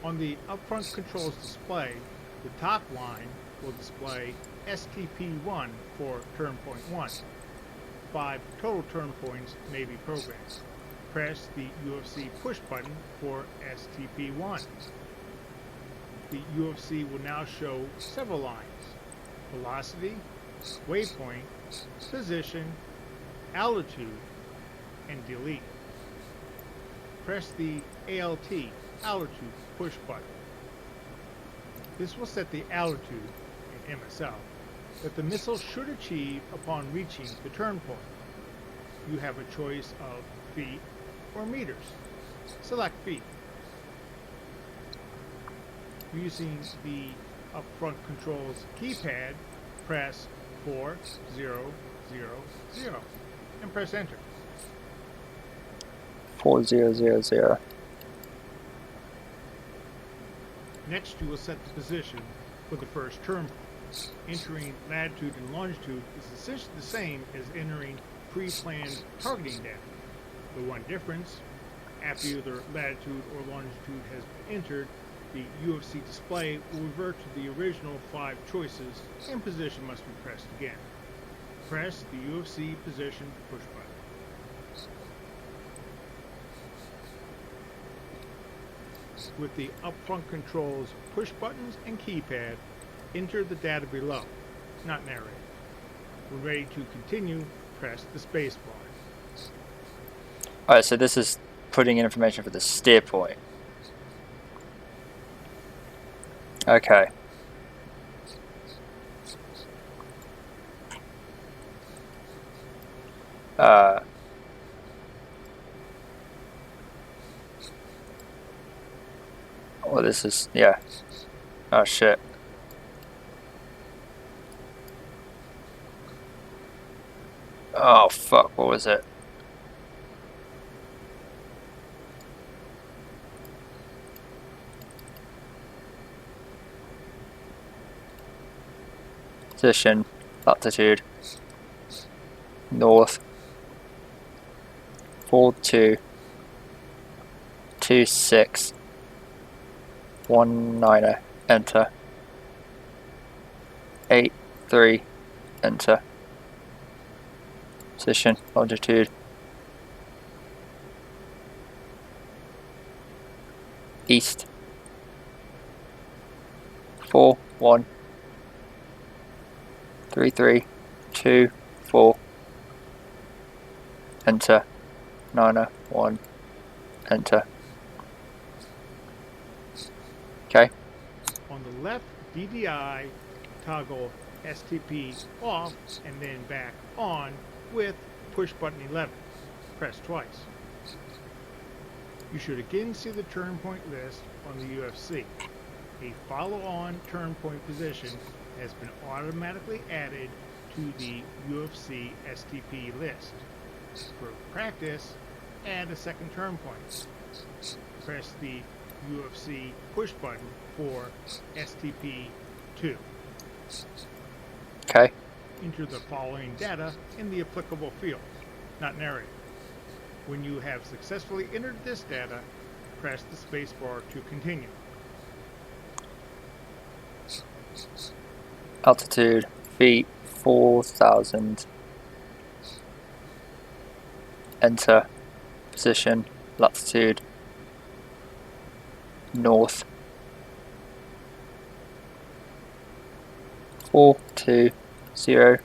On the upfront controls display, the top line will display STP1 for turn point 1. 5 total turn points may be programmed. Press the UFC push button for STP1. The UFC will now show several lines: velocity, waypoint, position, altitude, and delete. Press the ALT, altitude push button. This will set the altitude, in MSL, that the missile should achieve upon reaching the turn point. You have a choice of feet or meters. Select feet. Using the upfront controls keypad, press 4000 and press enter. 4000. Next, you will set the position for the first turn point. Entering latitude and longitude is essentially the same as entering pre-planned targeting data. The one difference, after either latitude or longitude has been entered, the UFC display will revert to the original 5 choices and position must be pressed again. Press the UFC position push button. With the upfront controls push buttons and keypad, enter the data below, not narrate. When ready to continue, press the space bar. Alright, so this is putting in information for the steer point. Okay. Well, this is, yeah. Oh shit. Oh fuck, what was it? Position, latitude, north, 42, 26, 19, enter, 83, enter, position, longitude, east, 4, 1, 3, 3, 2, 4, enter, 9, 1, enter. Okay. On the left DDI, toggle STP off and then back on with push button 11. Press twice. You should again see the turn point list on the UFC. A follow-on turn point position has been automatically added to the UFC STP list. For practice, add a second turn point. Press the UFC push button for STP 2. Okay. Enter the following data in the applicable field, not narrated. When you have successfully entered this data, press the spacebar to continue. Altitude, feet, 4,000. Enter. Position, latitude, north, 4, 2, 0,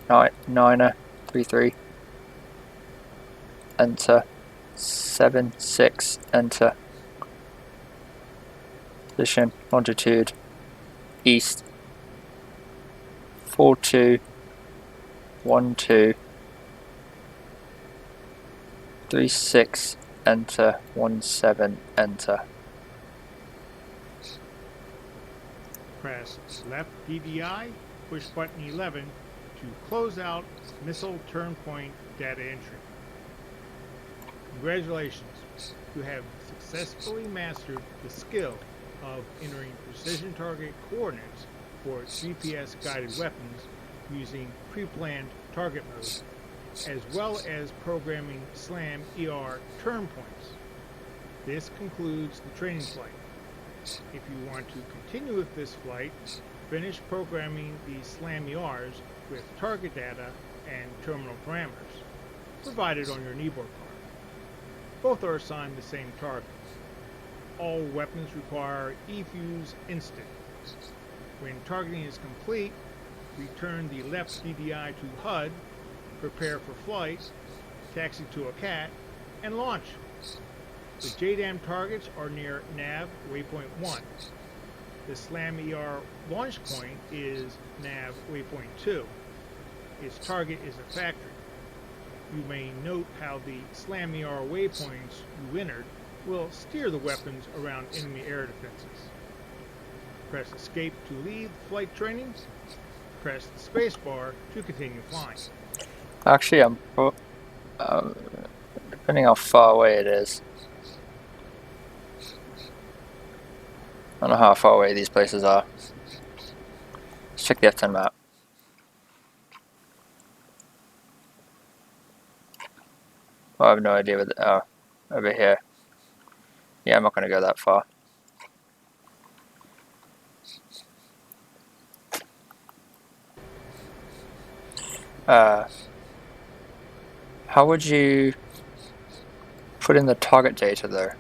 9, 3, 3. Enter. 7, 6, enter. Position, longitude, east, 4, 2, 1, 2, 3, 6, enter, 1, 7, enter. Press left DDI, push button 11 to close out missile turn point data entry. Congratulations, you have successfully mastered the skill of entering precision target coordinates for GPS guided weapons using pre-planned target mode, as well as programming SLAM ER turn points. This concludes the training flight. If you want to continue with this flight, finish programming the SLAM ERs with target data and terminal parameters provided on your kneeboard card. Both are assigned the same target. All weapons require eFuse instant. When targeting is complete, return the left DDI to HUD, prepare for flight, taxi to a CAT, and launch. The JDAM targets are near nav waypoint 1. The SLAM ER launch point is nav waypoint 2. Its target is a factory. You may note how the SLAM ER waypoints you entered will steer the weapons around enemy air defenses. Press escape to leave flight training. Press the spacebar to continue flying. Actually, depending how far away it is. I don't know how far away these places are. check the F10 map. Oh, I have no idea where oh, over here. Yeah, I'm not going to go that far. How would you put in the target data though?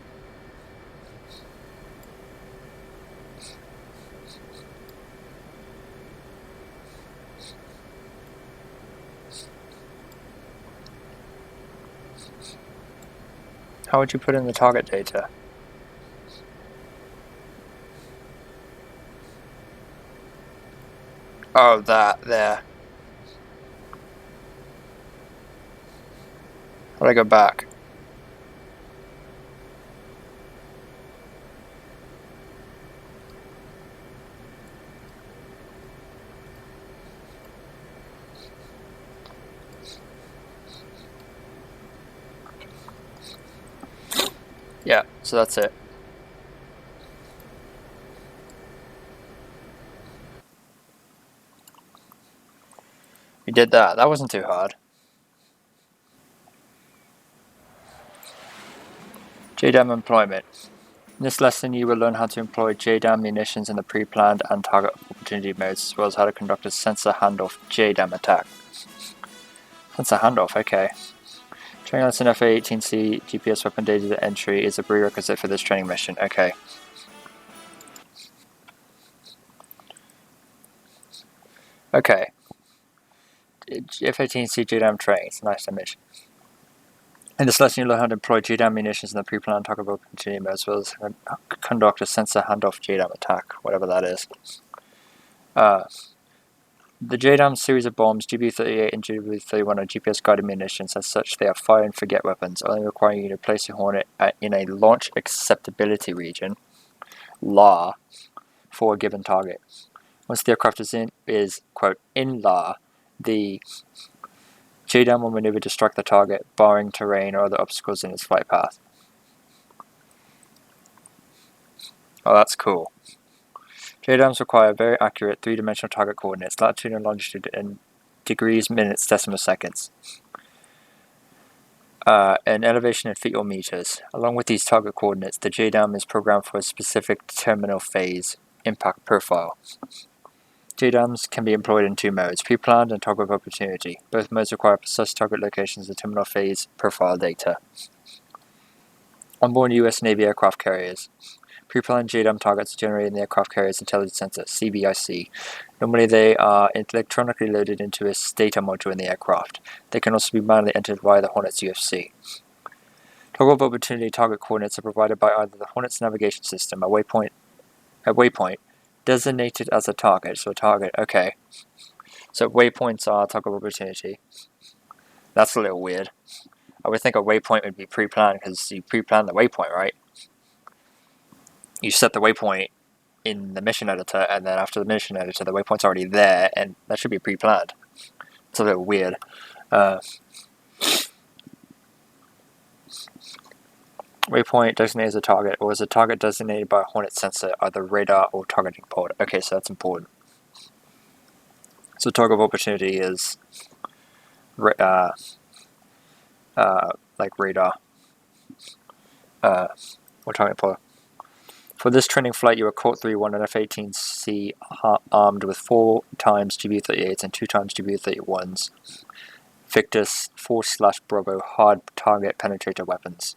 How would you put in the target data? Oh, that, there. How do I go back? Yeah, so that's it. We did that. That wasn't too hard. JDAM employment. In this lesson, you will learn how to employ JDAM munitions in the pre-planned and target opportunity modes, as well as how to conduct a sensor handoff JDAM attack. Sensor handoff, okay. Training lesson A-18C GPS weapon data entry is a prerequisite for this training mission. Okay. Okay. F-18C JDAM training. It's a nice image. In this lesson, you learn how to deploy JDAM munitions in the pre-planned target opportunity mode, as well as conduct a sensor handoff JDAM attack, whatever that is. The JDAM series of bombs, GB38 and GB31, are GPS-guided munitions. As such, they are fire and forget weapons, only requiring you to place your Hornet in a launch acceptability region, LA, for a given target. Once the aircraft is quote, in LA, the JDAM will maneuver to strike the target, barring terrain or other obstacles in its flight path. Oh, that's cool. JDAMs require very accurate three-dimensional target coordinates, latitude and longitude in degrees, minutes, decimal seconds, and elevation in feet or meters. Along with these target coordinates, the JDAM is programmed for a specific terminal phase impact profile. JDAMs can be employed in two modes, pre-planned and target of opportunity. Both modes require precise target locations and terminal phase profile data. Onboard U.S. Navy aircraft carriers. Pre-planned JDAM targets are generated in the aircraft carrier's intelligence sensor, CBIC. Normally they are electronically loaded into a data module in the aircraft. They can also be manually entered via the Hornet's UFC. Toggle of opportunity target coordinates are provided by either the Hornet's navigation system, a waypoint designated as a target, so a target, okay. So waypoints are toggle of opportunity. That's a little weird. I would think a waypoint would be pre-planned because you pre-plan the waypoint, right? You set the waypoint in the mission editor, and then after the mission editor, the waypoint's already there, and that should be pre-planned. It's a little weird. Waypoint designated as a target, or as a target designated by a Hornet sensor, either radar or targeting pod. Okay, so that's important. So target of opportunity is like radar or targeting pod. For this training flight, you are Colt 3-1 and F-18C armed with 4 times GB38s and 2 times GB31s. Victus 4/Bravo hard target penetrator weapons.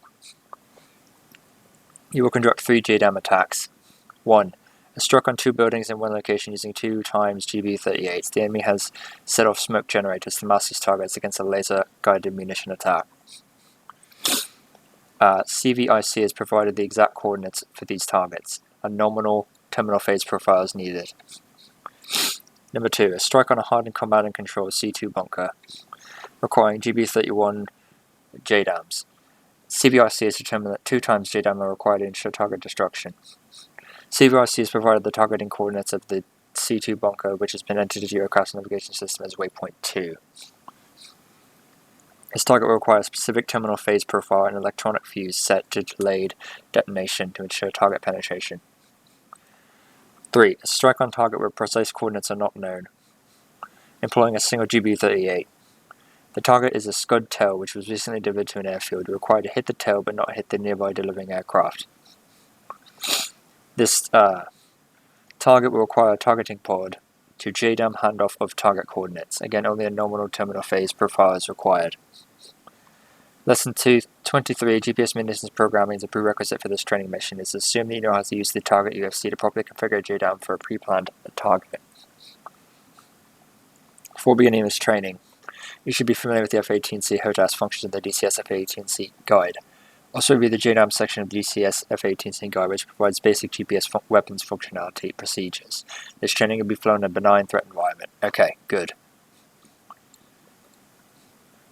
You will conduct 3 JDAM attacks. 1. A struck on 2 buildings in one location using 2 times GB38s. The enemy has set off smoke generators to mask these targets against a laser-guided munition attack. CVIC has provided the exact coordinates for these targets. A nominal terminal phase profile is needed. Number 2. A strike on a hardened command and control C2 bunker, requiring GB31 JDAMs. CVIC has determined that 2 times JDAM are required to ensure target destruction. CVIC has provided the targeting coordinates of the C2 bunker, which has been entered into your aircraft's navigation system as waypoint 2. This target will require a specific terminal phase profile and electronic fuse set to delayed detonation to ensure target penetration. 3. A strike on target where precise coordinates are not known, employing a single GBU-38. The target is a Scud tail which was recently delivered to an airfield. You're required to hit the tail but not hit the nearby delivering aircraft. This target will require a targeting pod to JDAM handoff of target coordinates. Again, only a nominal terminal phase profile is required. Lesson 23, GPS munitions programming is a prerequisite for this training mission. It's assumed that you know how to use the target UFC to properly configure JDAM for a pre-planned target. Before beginning this training, you should be familiar with the F-18C HOTAS functions in the DCS F-18C guide. Also review the JDAM section of the DCS F-18C guide, which provides basic GPS weapons functionality procedures. This training will be flown in a benign threat environment. Okay, good.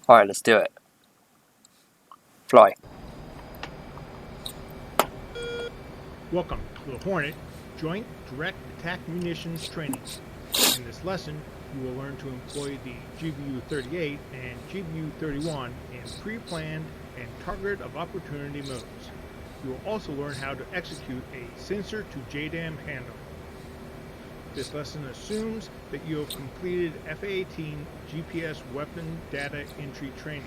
Alright, let's do it. Fly. Welcome to the Hornet Joint Direct Attack Munitions Training. In this lesson, you will learn to employ the GBU-38 and GBU-31 in pre-planned and target of opportunity modes. You will also learn how to execute a sensor to JDAM handoff. This lesson assumes that you have completed F-18 GPS weapon data entry training.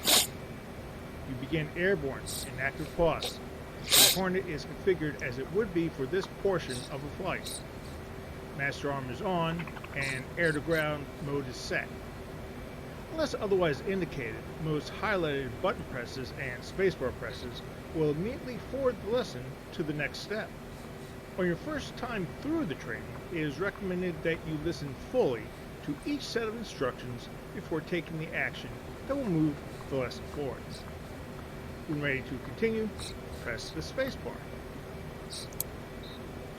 You begin airborne in active pause. The Hornet is configured as it would be for this portion of a flight. Master arm is on, and air-to-ground mode is set. Unless otherwise indicated, most highlighted button presses and spacebar presses will immediately forward the lesson to the next step. On your first time through the training, it is recommended that you listen fully to each set of instructions before taking the action that will move the lesson forward. When ready to continue, press the spacebar.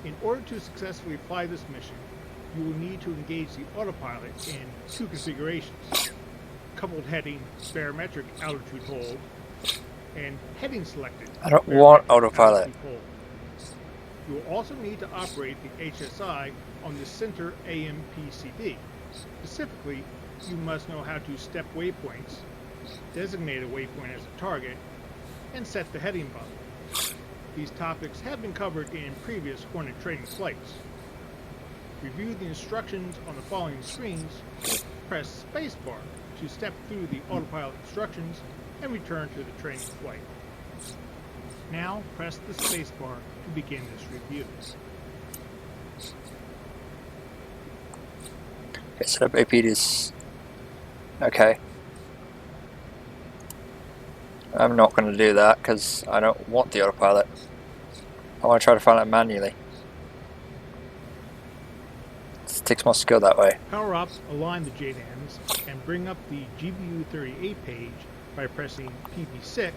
In order to successfully fly this mission, you will need to engage the autopilot in two configurations: coupled heading barometric altitude hold and heading selected. I don't want autopilot. You will also need to operate the HSI on the center AMPCD. Specifically, you must know how to step waypoints, designate a waypoint as a target, and set the heading button. These topics have been covered in previous Hornet training flights. Review the instructions on the following screens, press spacebar to step through the autopilot instructions, and return to the training flight. Now press the spacebar to begin this review. Okay, set up APDs. Okay. I'm not going to do that because I don't want the autopilot. I want to try to find it manually. It takes more skill that way. Power up, align the JDAMs, and bring up the GBU-38 page by pressing PB6,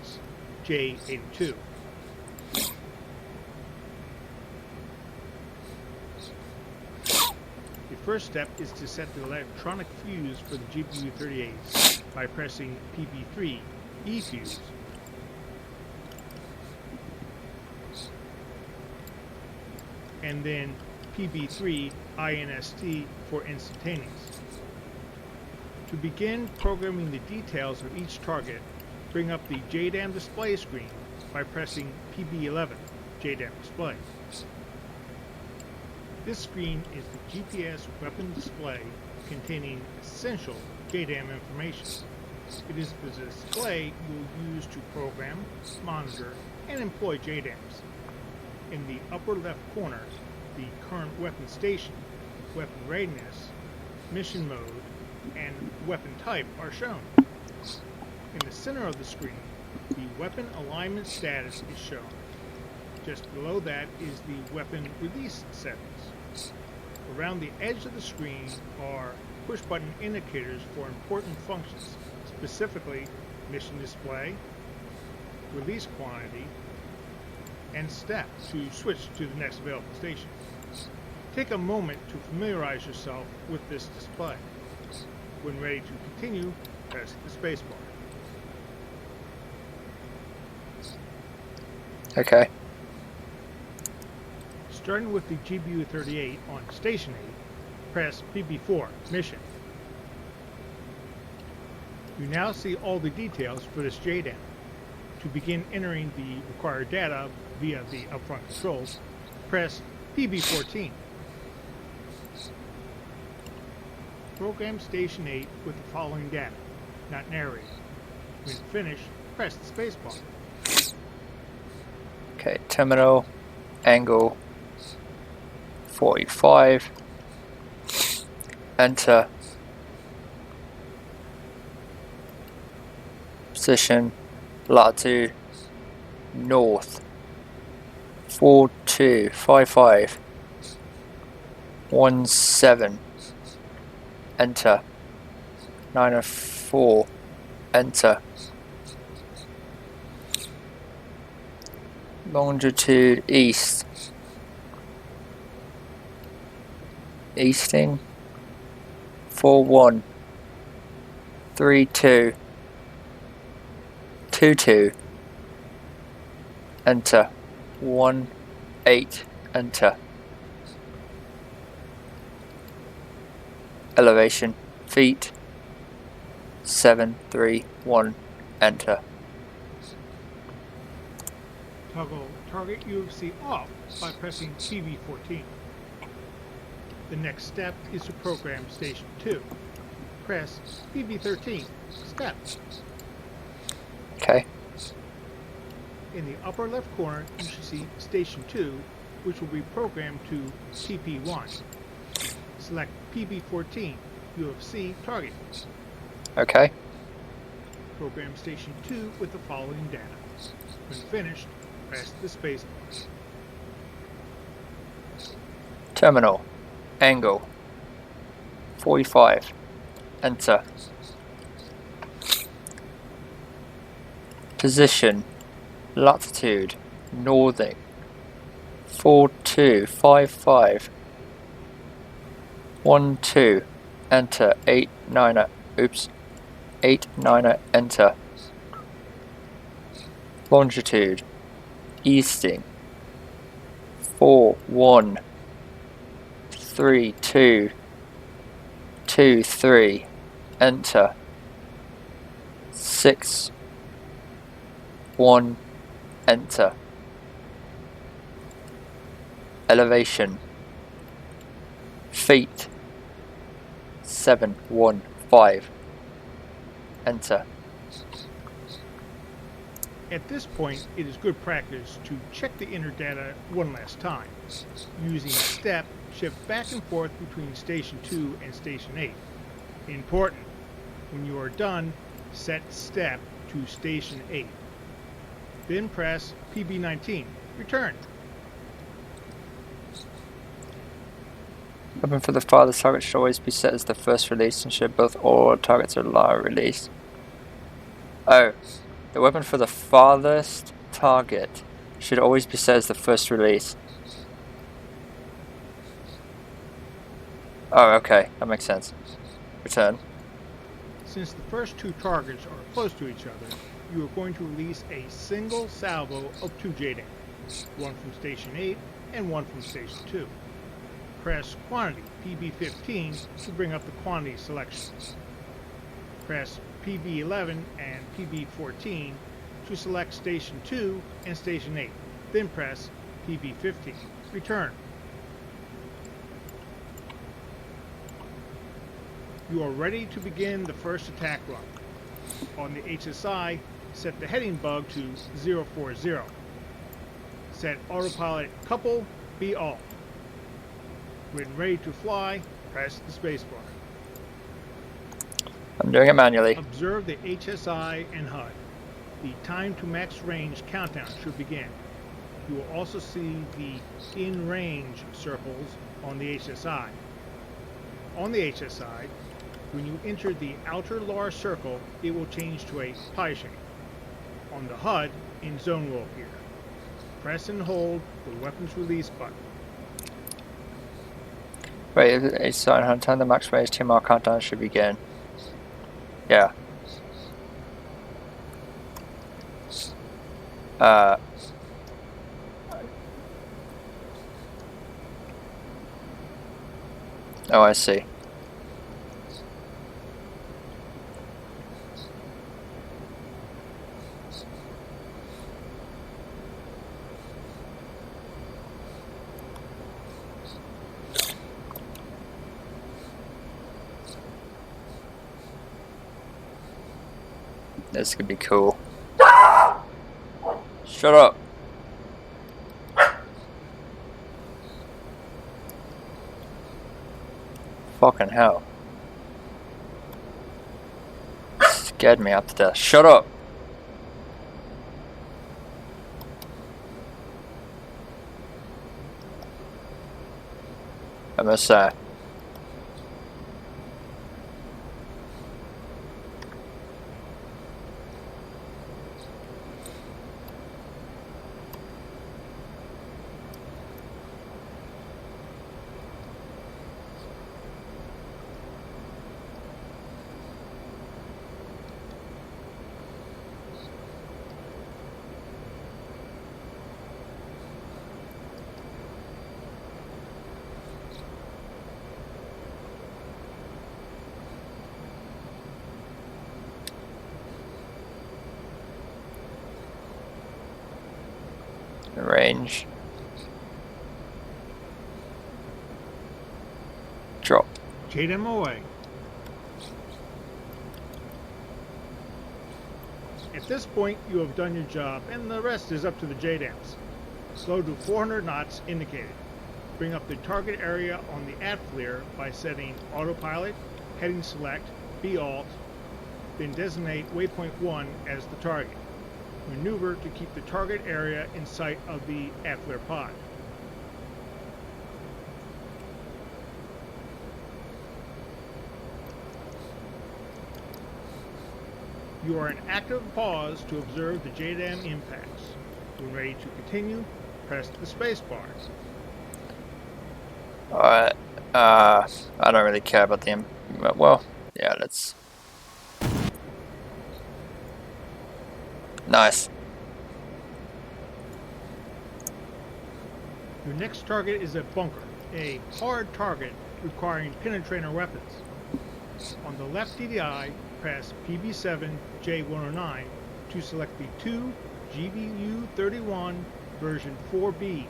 J82. The first step is to set the electronic fuse for the GBU-38s by pressing PB3, E-fuse. And then PB3 INST for instantaneous. To begin programming the details of each target, bring up the JDAM display screen by pressing PB11, JDAM display. This screen is the GPS weapon display containing essential JDAM information. It is the display you will use to program, monitor, and employ JDAMs. In the upper left corner, the current weapon station, weapon readiness, mission mode, and weapon type are shown. In the center of the screen, the weapon alignment status is shown. Just below that is the weapon release settings. Around the edge of the screen are push-button indicators for important functions, specifically mission display, release quantity, and step to switch to the next available station. Take a moment to familiarize yourself with this display. When ready to continue, press the spacebar. Okay. Starting with the GBU-38 on Station 8, press PB4, Mission. You now see all the details for this JDAM. To begin entering the required data via the upfront controls, press PB14. program Station 8 with the following data, not narrated. When finished, press the spacebar. Okay, terminal, angle 45, enter, position, latitude, north, 4255, 17, enter, 904, enter, longitude east, easting, 4132, 22, enter, 18, enter, elevation, feet, 731, enter. Toggle Target UFC off by pressing PB14. The next step is to program Station 2. Press PB13, Step. Okay. In the upper left corner, you should see Station 2, which will be programmed to TP1. Select PB14, UFC Target. Okay. Program Station 2 with the following data. When finished, press the spacebar. Terminal, angle, 45, enter. Position, latitude, northing, 4255, 12, enter, 89er, 89er, enter. Longitude, easting, 413223, enter, 61, enter. Elevation, feet, 715, enter. At this point, it is good practice to check the inner data one last time. Using Step, shift back and forth between Station 2 and Station 8. Important, when you are done, set Step to Station 8. Then press PB19. Return. Weapon for the farthest target should always be set as the first release and should both all targets are lower release. Oh, the weapon for the farthest target should always be set as the first release. Oh, okay, that makes sense. Return. Since the first two targets are close to each other, you are going to release a single salvo of 2 JDAM, one from Station 8 and one from Station 2. Press Quantity, PB15, to bring up the quantity selection. Press PB11 and PB14 to select Station 2 and Station 8. Then press PB15. Return. You are ready to begin the first attack run. On the HSI, set the heading bug to 040. Set autopilot couple, be all. When ready to fly, press the spacebar. I'm doing it manually. Observe the HSI and HUD. The time to max range countdown should begin. You will also see the in range circles on the HSI. On the HSI, when you enter the outer large circle, it will change to a pie shape. On the HUD, in zone will appear. Press and hold the weapons release button. Wait, it's on time the max range 2 mile countdown should begin. Yeah. Oh, I see. This could be cool. Shut up. Fucking hell. Scared me up to death. Shut up. I must say. Range. Drop. JDAM away. At this point, you have done your job, and the rest is up to the JDAMs. Slow to 400 knots indicated. Bring up the target area on the AT-FLIR by setting autopilot, heading select, B-alt, then designate waypoint 1 as the target. Maneuver to keep the target area in sight of the AT-FLIR pod. You are in active pause to observe the JDAM impacts. When ready to continue, press the space bar. Alright. I don't really care about the... Well, yeah, let's... Nice. Your next target is a bunker, a hard target requiring penetrator weapons. On the left DDI, press PB7J109 to select the 2 GBU-31 version 4B.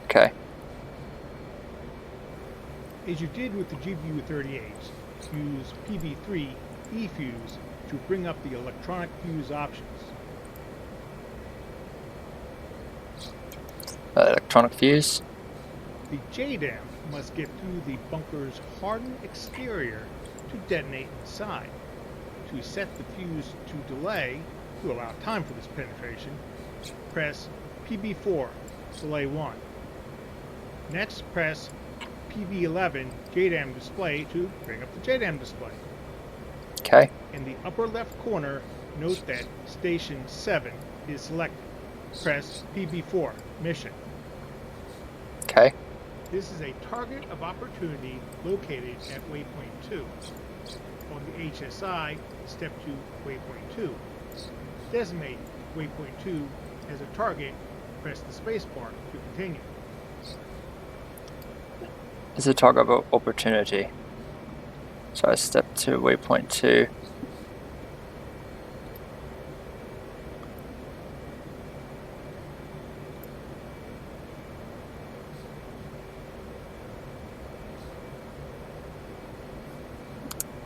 Okay. As you did with the GBU-38s, use PB3 E-Fuse to bring up the electronic fuse options. Electronic fuse. The JDAM must get through the bunker's hardened exterior to detonate inside. To set the fuse to delay, to allow time for this penetration, press PB4, delay 1. Next, press PB11 JDAM display to bring up the JDAM display. Okay. In the upper left corner, note that Station 7 is selected. Press PB4, Mission. Okay. This is a target of opportunity located at waypoint 2. On the HSI, step to waypoint 2. Designate waypoint 2 as a target, press the spacebar to continue. It's a target of opportunity. So I step to waypoint 2.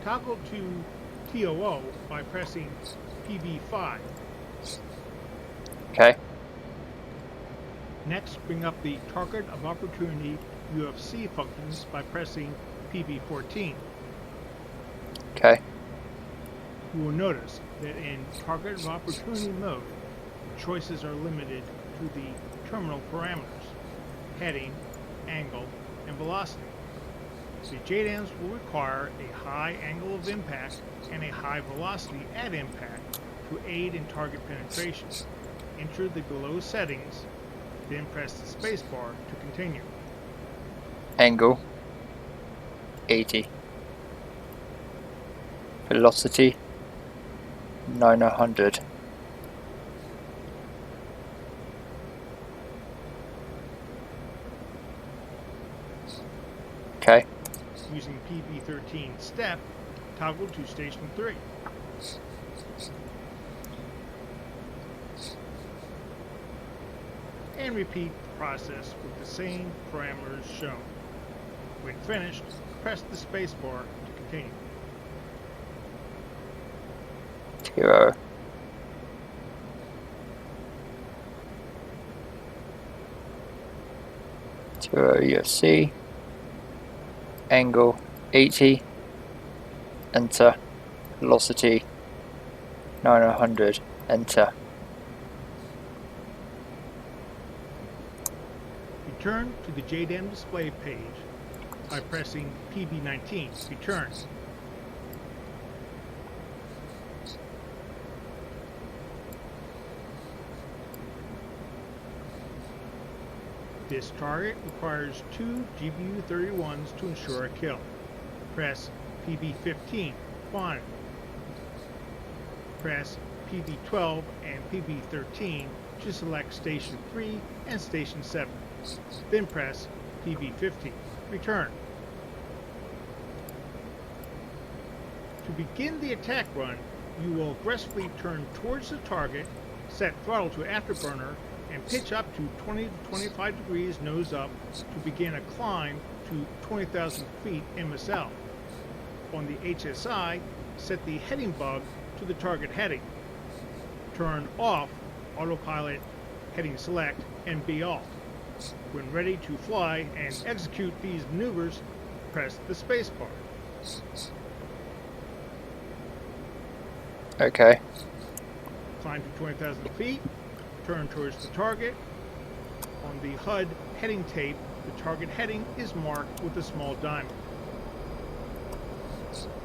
Toggle to TOO by pressing PB5. Okay. Next, bring up the Target of Opportunity UFC functions by pressing PB14. Okay. You will notice that in Target of Opportunity mode, choices are limited to the terminal parameters, heading, angle, and velocity. The JDAMs will require a high angle of impact and a high velocity at impact to aid in target penetration. Enter the below settings, then press the spacebar to continue. Angle 80. Velocity 900. Okay. Using PB13 step, toggle to Station 3. and repeat the process with the same parameters shown. When finished, press the spacebar to continue. 0. UFC. Angle 80. Enter. Velocity 900. Enter. Return to the JDAM display page by pressing PB19. Return. This target requires 2 GBU-31s to ensure a kill. Press PB15. Fine. Press PB12 and PB13 to select Station 3 and Station 7. Then press PB15. Return. To begin the attack run, you will aggressively turn towards the target, set throttle to afterburner, and pitch up to 20 to 25 degrees nose up to begin a climb to 20,000 feet MSL. On the HSI, set the heading bug to the target heading. Turn off autopilot, heading select, and be off. When ready to fly and execute these maneuvers, press the spacebar. Okay. Climb to 20,000 feet, turn towards the target. On the HUD heading tape, the target heading is marked with a small diamond.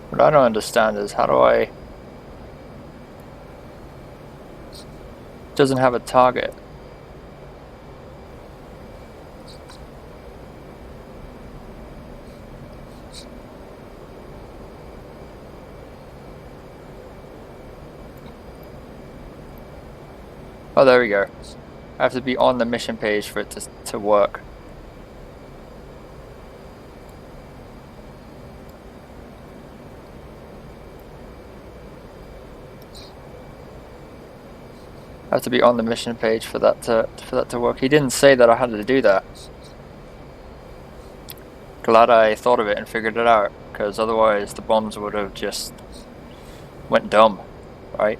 What I don't understand is how do I... It doesn't have a target. Oh, there we go. I have to be on the mission page for it to work. I have to be on the mission page for that to work. He didn't say that I had to do that. Glad I thought of it and figured it out, because otherwise the bombs would have just went dumb, right?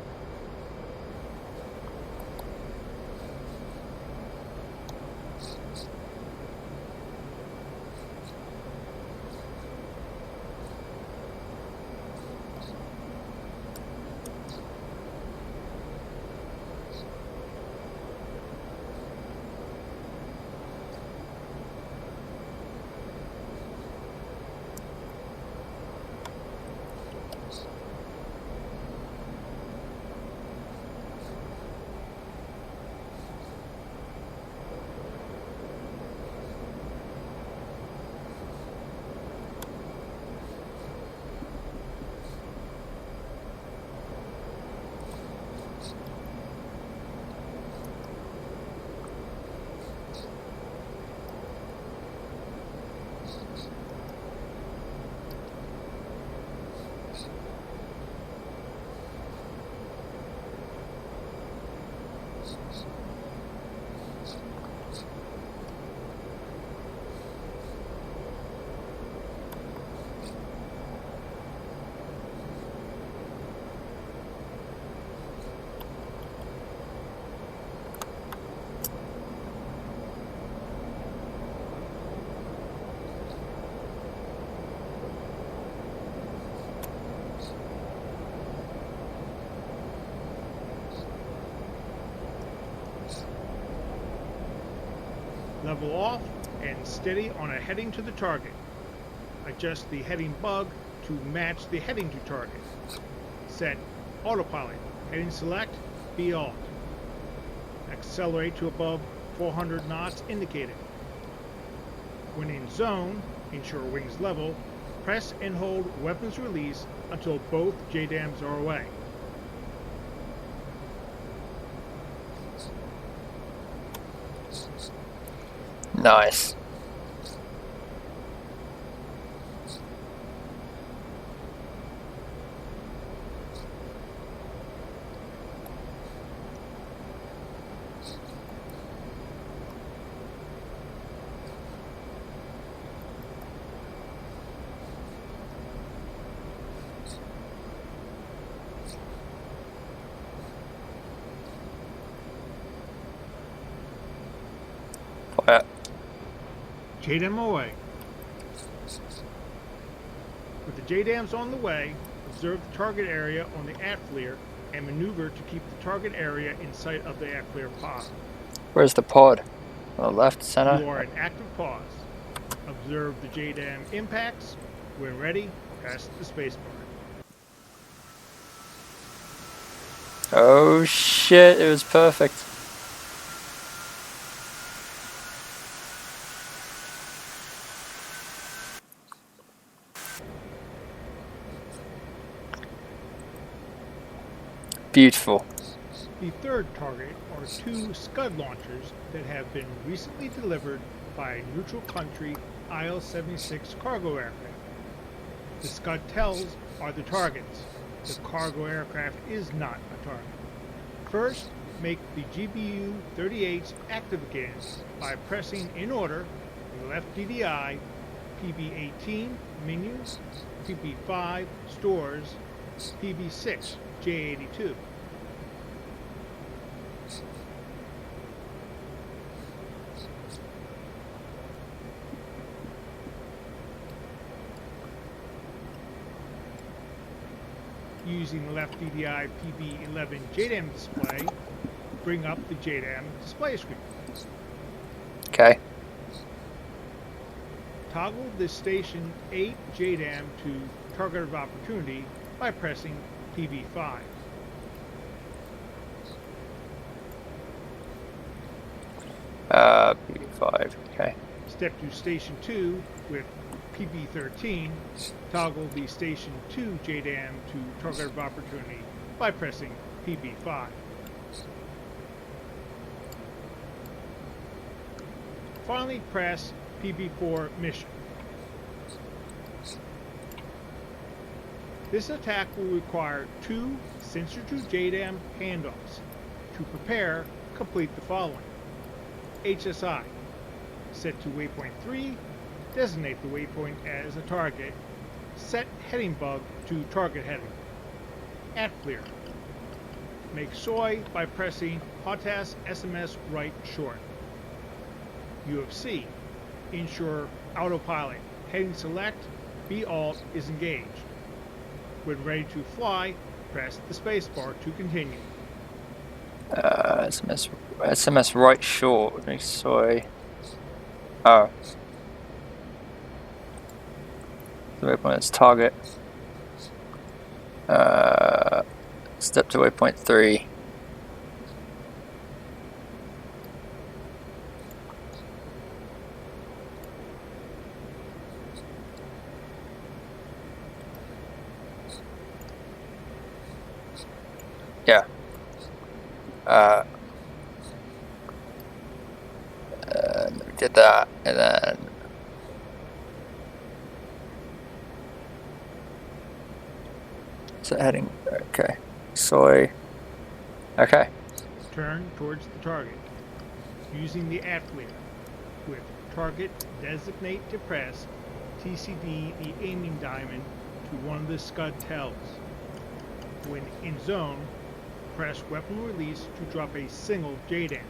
Level off and steady on a heading to the target. Adjust the heading bug to match the heading to target. Set autopilot, heading select, be off. Accelerate to above 400 knots indicated. When in zone, ensure wings level, press and hold weapons release until both JDAMs are away. Nice. JDAM away. With the JDAMs on the way, observe the target area on the ATFLIR and maneuver to keep the target area in sight of the ATFLIR pod. Where's the pod? On the left, You center? are in active pause. Observe the JDAM impacts. When ready, press the spacebar. Oh shit, it was perfect. Beautiful. The third target are two Scud launchers that have been recently delivered by a neutral country IL-76 cargo aircraft. The Scud tells are the targets. The cargo aircraft is not a target. First, make the GBU-38s active again by pressing in order the left DDI, PB-18 menus, PB-5 stores, PB-6 J-82. Using the left DDI PB11 JDAM display, bring up the JDAM display screen. Okay. Toggle the Station 8 JDAM to target of opportunity by pressing PB5. PB5, okay. Step to Station 2 with PB13. Toggle the Station 2 JDAM to target of opportunity by pressing PB5. Finally, press PB4 Mission. This attack will require two Sensor to JDAM handoffs. To prepare, complete the following. HSI. Set to waypoint 3. Designate the waypoint as a target. Set heading bug to target heading. ATFLIR. Make SOI by pressing HOTAS SMS right short. UFC. Ensure autopilot. Heading select. B alt is engaged. When ready to fly, press the spacebar to continue. SMS right short. Make soy. Oh. The waypoint's target. Step to waypoint 3. Yeah. We did that, and then set heading. Okay. Soy. Okay. Turn towards the target. Using the ATFLIR. With target designate to press TCD the aiming diamond to one of the Scud tells. When in zone, press weapon release to drop a single JDAM.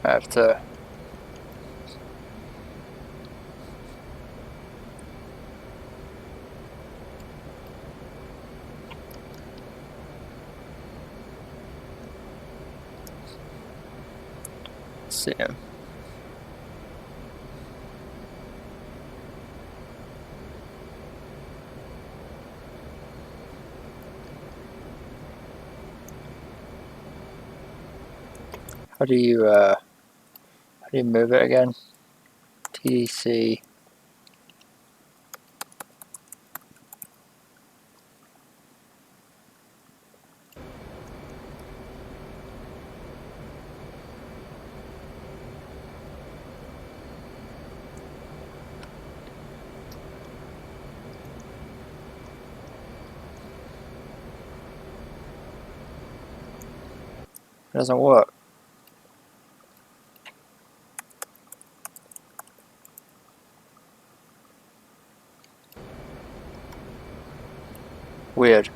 I have to. See him. How do you move it again? TDC. It doesn't work. Weird.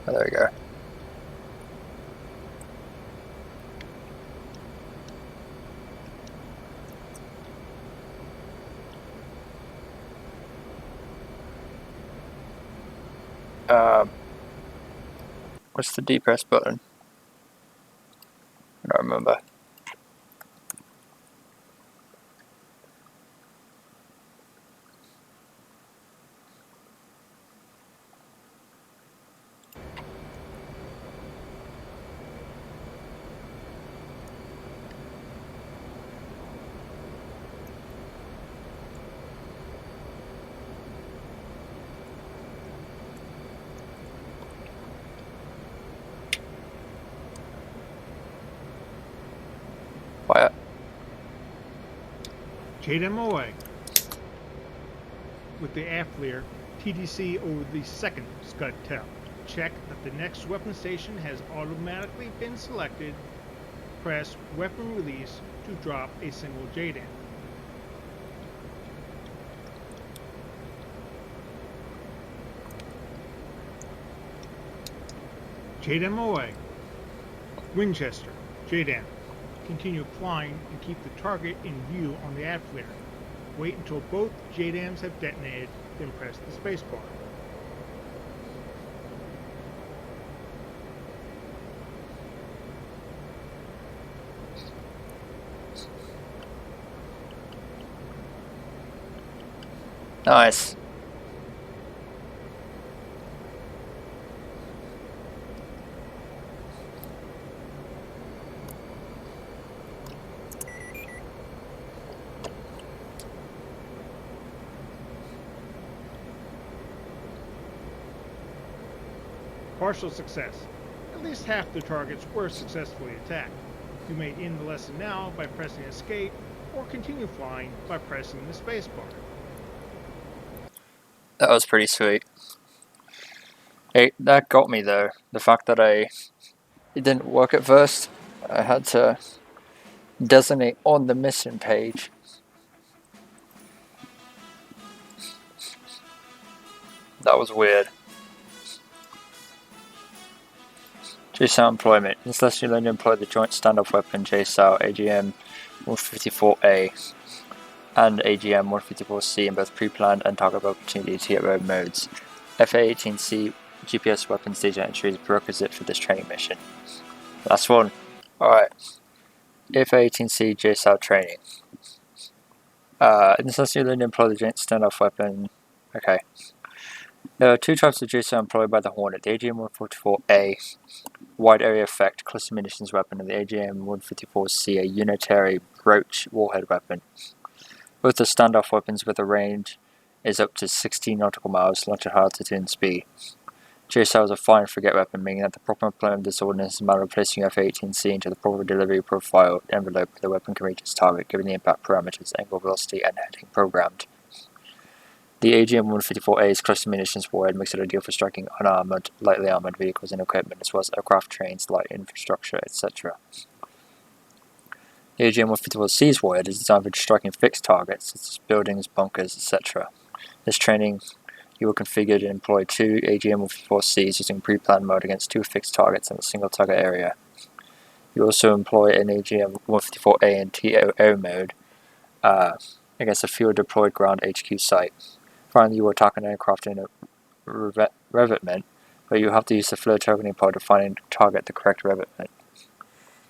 Oh, there we go. What's the D press button? I don't remember. Quiet. JDMOA. With the AFLIR, TDC over the second Scud Tel. Check that the next weapon station has automatically been selected. Press weapon release to drop a single JDAM. JDMOA. Winchester. JDAM. Continue flying and keep the target in view on the AFLIR. Wait until both JDAMs have detonated, then press the spacebar. Nice. Partial success. At least half the targets were successfully attacked. You may end the lesson now by pressing escape, or continue flying by pressing the spacebar. That was pretty sweet. Hey, that got me though. The fact that it didn't work at first. I had to designate on the mission page. That was weird. JSOW employment. Unless you learn to employ the joint standoff weapon JSOW AGM 154A and AGM 154C in both pre-planned and target opportunity to hit road modes. A-18C GPS weapons data entry is prerequisite for this training mission. Last one. Alright. A-18C JSOW training. Unless you learn to employ the joint standoff weapon. Okay. There are two types of JSOW employed by the Hornet. The AGM 144A, wide area effect cluster munitions weapon, and the AGM 154C, a unitary broach warhead weapon. Both are standoff weapons with a range is up to 16 nautical miles, launch at high altitude and speed. JSOW is a fire and forget weapon, meaning that the proper employment of this ordnance is a matter of placing F-18C into the proper delivery profile envelope where the weapon can reach its target, given the impact parameters, angle velocity, and heading programmed. The AGM-154A's cluster munitions warhead makes it ideal for striking unarmored, lightly armored vehicles and equipment, as well as aircraft, trains, light infrastructure, etc. The AGM-154C's warhead is designed for striking fixed targets, such as buildings, bunkers, etc. This training, you will configure and employ 2 AGM-154Cs using pre-planned mode against 2 fixed targets in a single target area. You also employ an AGM-154A in TOO mode against a field-deployed ground HQ site. Finally, you will attack an aircraft in a revetment, but you have to use the flow targeting pod to find and target the correct revetment.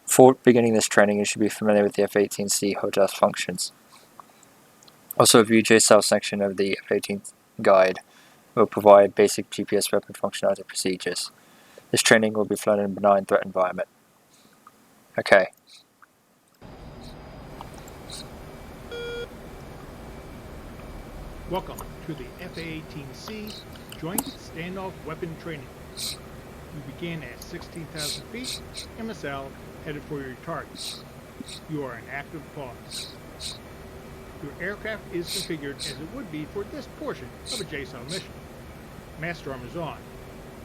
Before beginning this training, you should be familiar with the F-18C HOTAS functions. Also, a view JSON section of the F-18 guide will provide basic GPS weapon functionality procedures. This training will be flown in a benign threat environment. Okay. Welcome to the A-18C Joint Standoff Weapon Training. You begin at 16,000 feet, MSL, headed for your target. You are in active pause. Your aircraft is configured as it would be for this portion of a JSON mission. Master arm is on.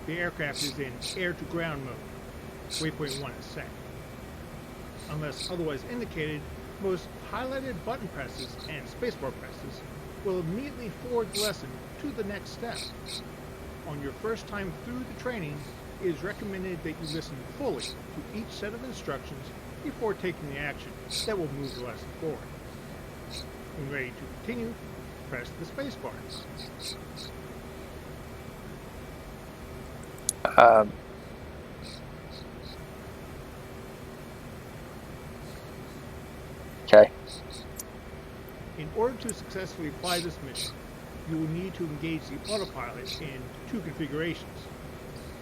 The aircraft is in air-to-ground mode. Waypoint 1 is set. Unless otherwise indicated, most highlighted button presses and spacebar presses will immediately forward the lesson to the next step. On your first time through the training, it is recommended that you listen fully to each set of instructions before taking the action that will move the lesson forward. When ready to continue, press the spacebar. Okay. In order to successfully fly this mission, you will need to engage the autopilot in 2 configurations: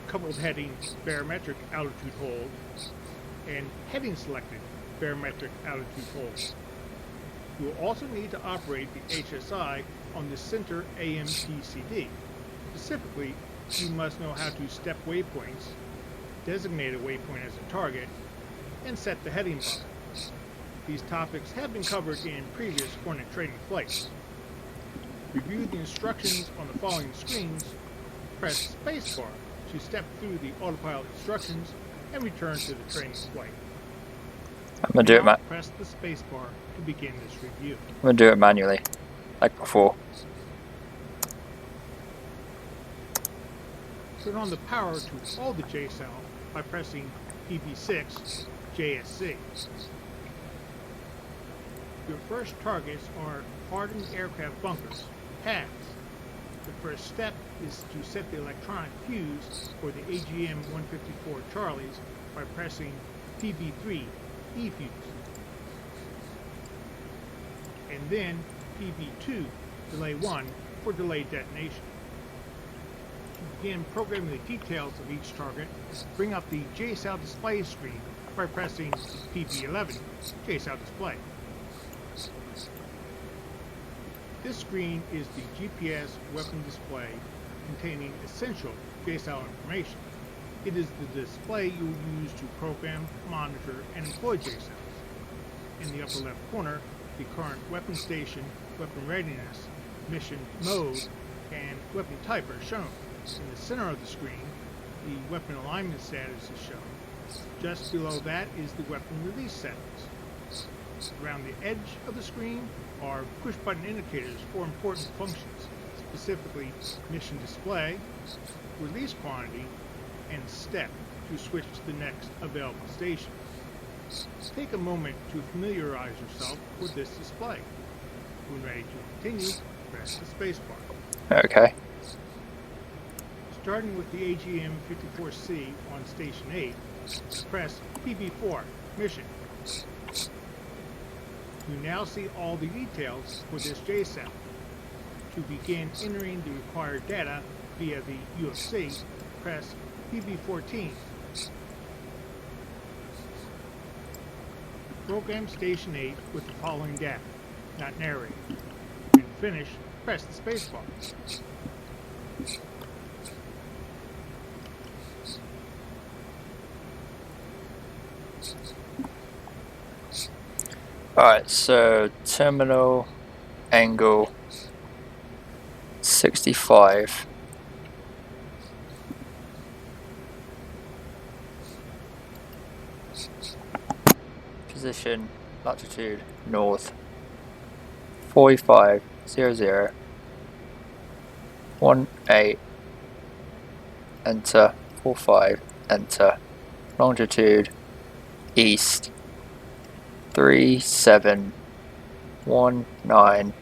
coupled heading barometric altitude hold and heading selected barometric altitude hold. You will also need to operate the HSI on the center AMTCD. Specifically, you must know how to step waypoints, designate a waypoint as a target, and set the heading bar. These topics have been covered in previous Hornet training flights. Review the instructions on the following screens, press spacebar to step through the autopilot instructions, and return to the training flight. I'm gonna do it, Matt. Press the spacebar to begin this review. I'm gonna do it manually, like before. Turn on the power to all the JSON by pressing PP6 JSC. Your first targets are hardened aircraft bunkers, pads. The first step is to set the electronic fuse for the AGM-154 Charlies by pressing PB3 E-fuse, and then PB2 delay 1 for delayed detonation. To begin programming the details of each target, bring up the JSON display screen by pressing PB11 JSON display. This screen is the GPS weapon display containing essential JSON information. It is the display you will use to program, monitor, and employ JSONs. In the upper left corner, the current weapon station, weapon readiness, mission mode, and weapon type are shown. In the center of the screen, the weapon alignment status is shown. Just below that is the weapon release settings. Around the edge of the screen are push-button indicators for important functions, specifically mission display, release quantity, and step to switch to the next available station. Take a moment to familiarize yourself with this display. When ready to continue, press the spacebar. Okay. Starting with the AGM-54C on Station 8, press PB4, Mission. You now see all the details for this JSON. To begin entering the required data via the UFC, press PB14. Program Station 8 with the following data, not narrated. When finished, press the spacebar. Alright, so terminal, angle, 65. Position, latitude, north. 4500. 18. Enter. 45. Enter. Longitude, east. 3719.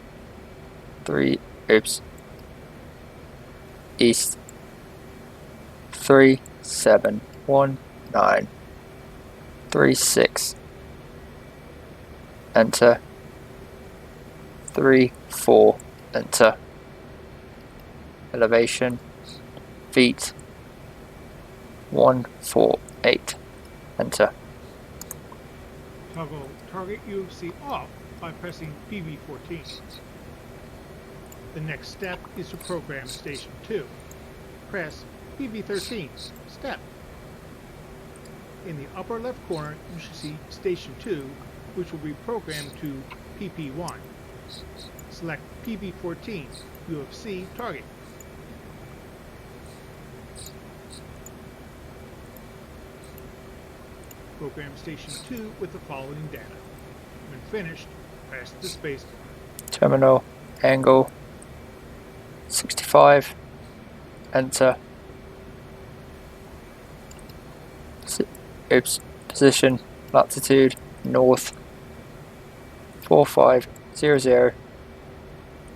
East. 3719. 36. Enter. 34. Enter. Elevation, feet. 148. Enter. Toggle target UFC off by pressing PB14. The next step is to program Station 2. Press PB13, Step. In the upper left corner, you should see Station 2, which will be programmed to PP1. Select PB14, UFC Target. Program Station 2 with the following data. When finished, press the space bar. Terminal, angle, 65. Enter. Position, latitude, north. 4500.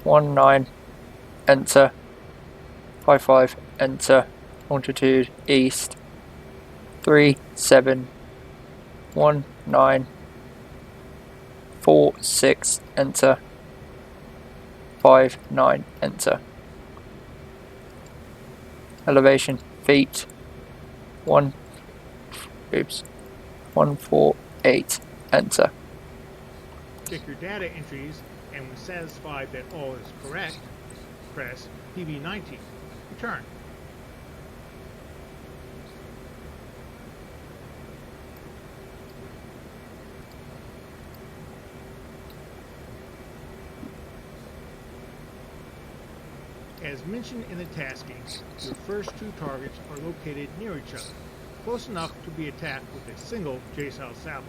19. Enter. 55. Enter. Longitude, east. 3719. 46. Enter. 59. Enter. Elevation, feet. 148. Enter. Check your data entries, and when satisfied that all is correct, press PB19. Return. As mentioned in the tasking, your first two targets are located near each other, close enough to be attacked with a single JSOW salvo.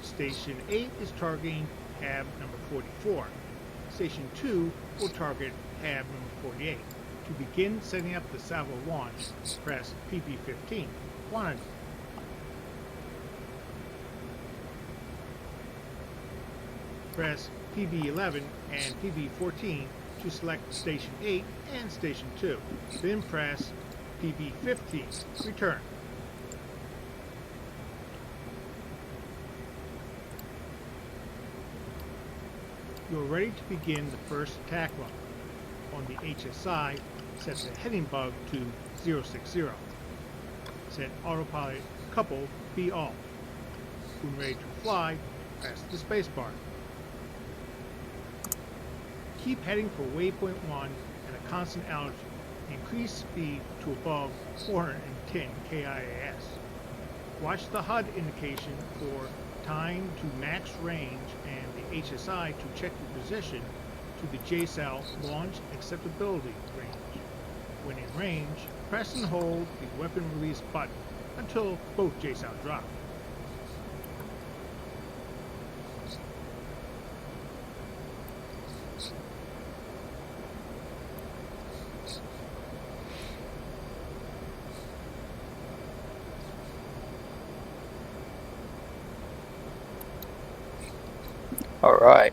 Station 8 is targeting hab number 44. Station 2 will target hab number 48. To begin setting up the salvo launch, press PP15. Quantity. Press PB11 and PB14 to select Station 8 and Station 2. Then press PB15. Return. You are ready to begin the first attack run. On the HSI, set the heading bug to 060. Set autopilot couple be all. When ready to fly, press the spacebar. Keep heading for waypoint 1 at a constant altitude. Increase speed to above 410 KIAS. Watch the HUD indication for time to max range and the HSI to check your position to the JSOW launch acceptability range. When in range, press and hold the weapon release button until both JSOW drop. All right.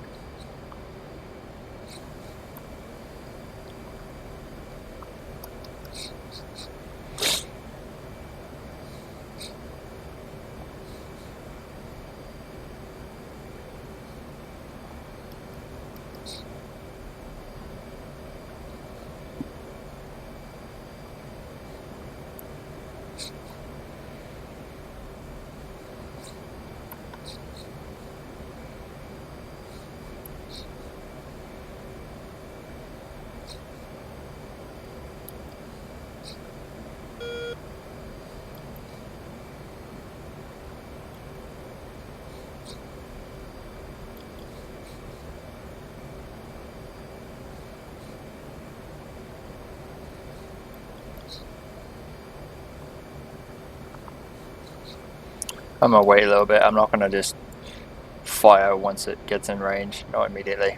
I'm gonna wait a little bit. I'm not gonna just fire once it gets in range, not immediately.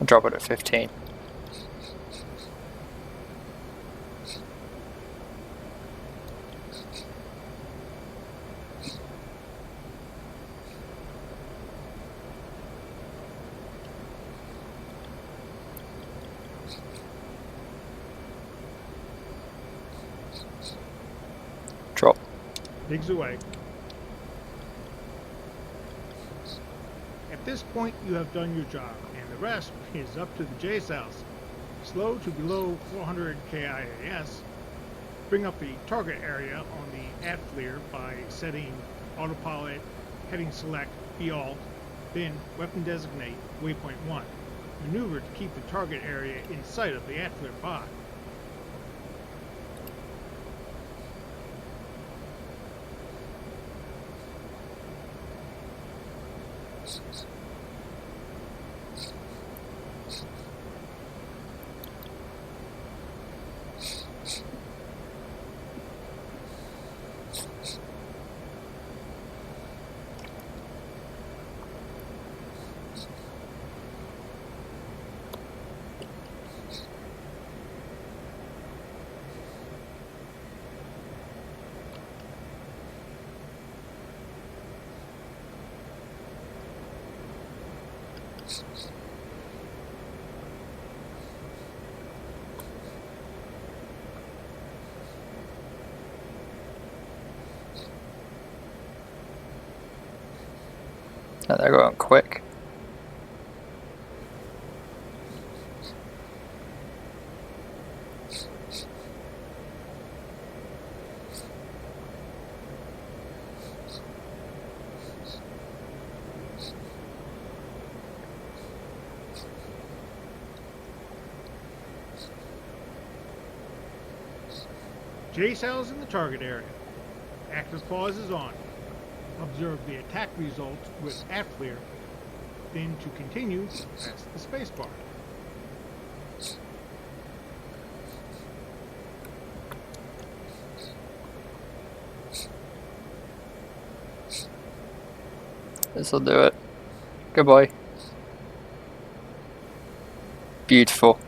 I'll drop it at 15. Drop. Digs away. At this point, you have done your job, and the rest is up to the J-Cells. Slow to below 400 KIAS. Bring up the target area on the ATFLIR by setting autopilot, heading select, B-Alt, then weapon designate, waypoint 1. Maneuver to keep the target area in sight of the ATFLIR pod. Oh, they're going quick. J-Cells in the target area. Active pause is on. Observe the attack results with ATFLIR. Then to continue, press the spacebar. This'll do it. Goodbye. Beautiful.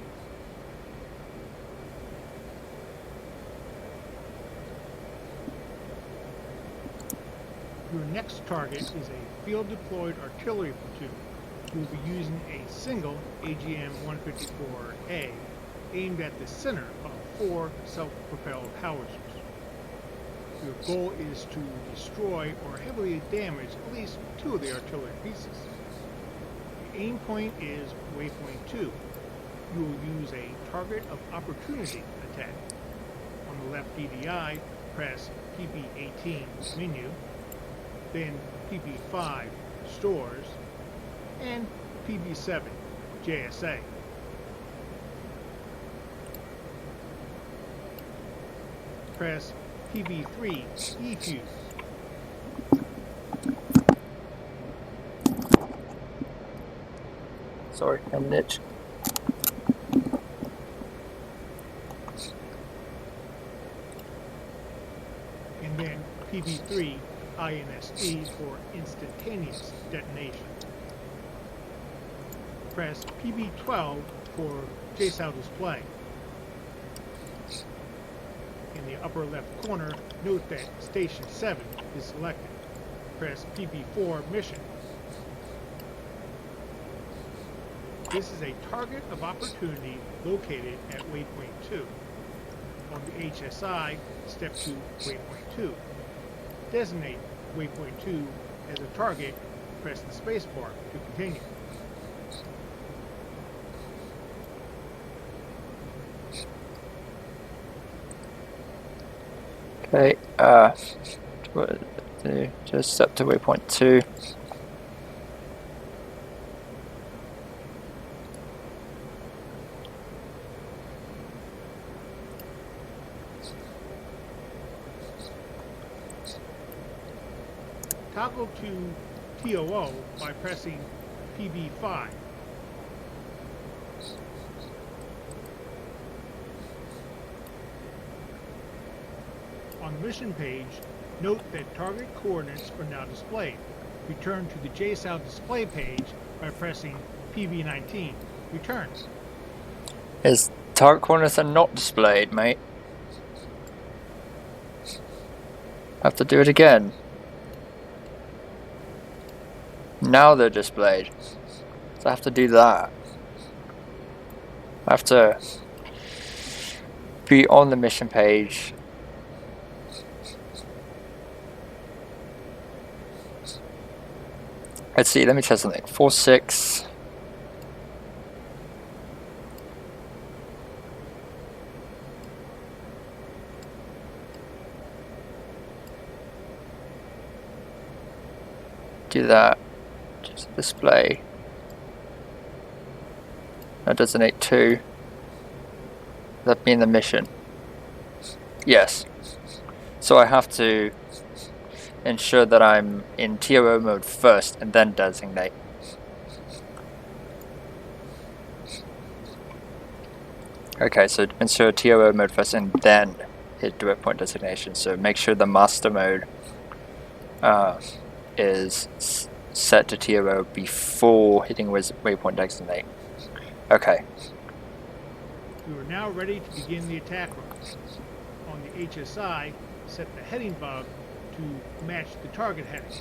Your next target is a field-deployed artillery platoon. You will be using a single AGM-154A aimed at the center of 4 self-propelled howitzers. Your goal is to destroy or heavily damage at least 2 of the artillery pieces. The aim point is waypoint 2. You will use a target of opportunity attack. On the left DDI, press PB18 menu, then PB5 stores, and PB7 JSA. Press PB3 defuse. Sorry, I'm niche. And then PB3 INSD for instantaneous detonation. Press PB12 for J-Cell display. In the upper left corner, note that Station 7 is selected. Press PB4 mission. This is a target of opportunity located at waypoint 2. On the HSI, step to waypoint 2. Designate waypoint 2 as a target, press the spacebar to continue. Okay, just step to waypoint 2. Toggle to TOO by pressing PB5. On the mission page, note that target coordinates are now displayed. Return to the JSOW display page by pressing PB19. Return. His target coordinates are not displayed, mate. Have to do it again. Now they're displayed. So I have to do that. I have to be on the mission page. Let's see, let me try something. 4-6. Do that. Just display. That does an 8-2. That being the mission. Yes. So I have to ensure that I'm in TOO mode first and then designate. Okay, so ensure TOO mode first and then hit direct point designation. So make sure the master mode is set to TOO before hitting waypoint designate. Okay. You are now ready to begin the attack run. On the HSI, set the heading bug to match the target heading.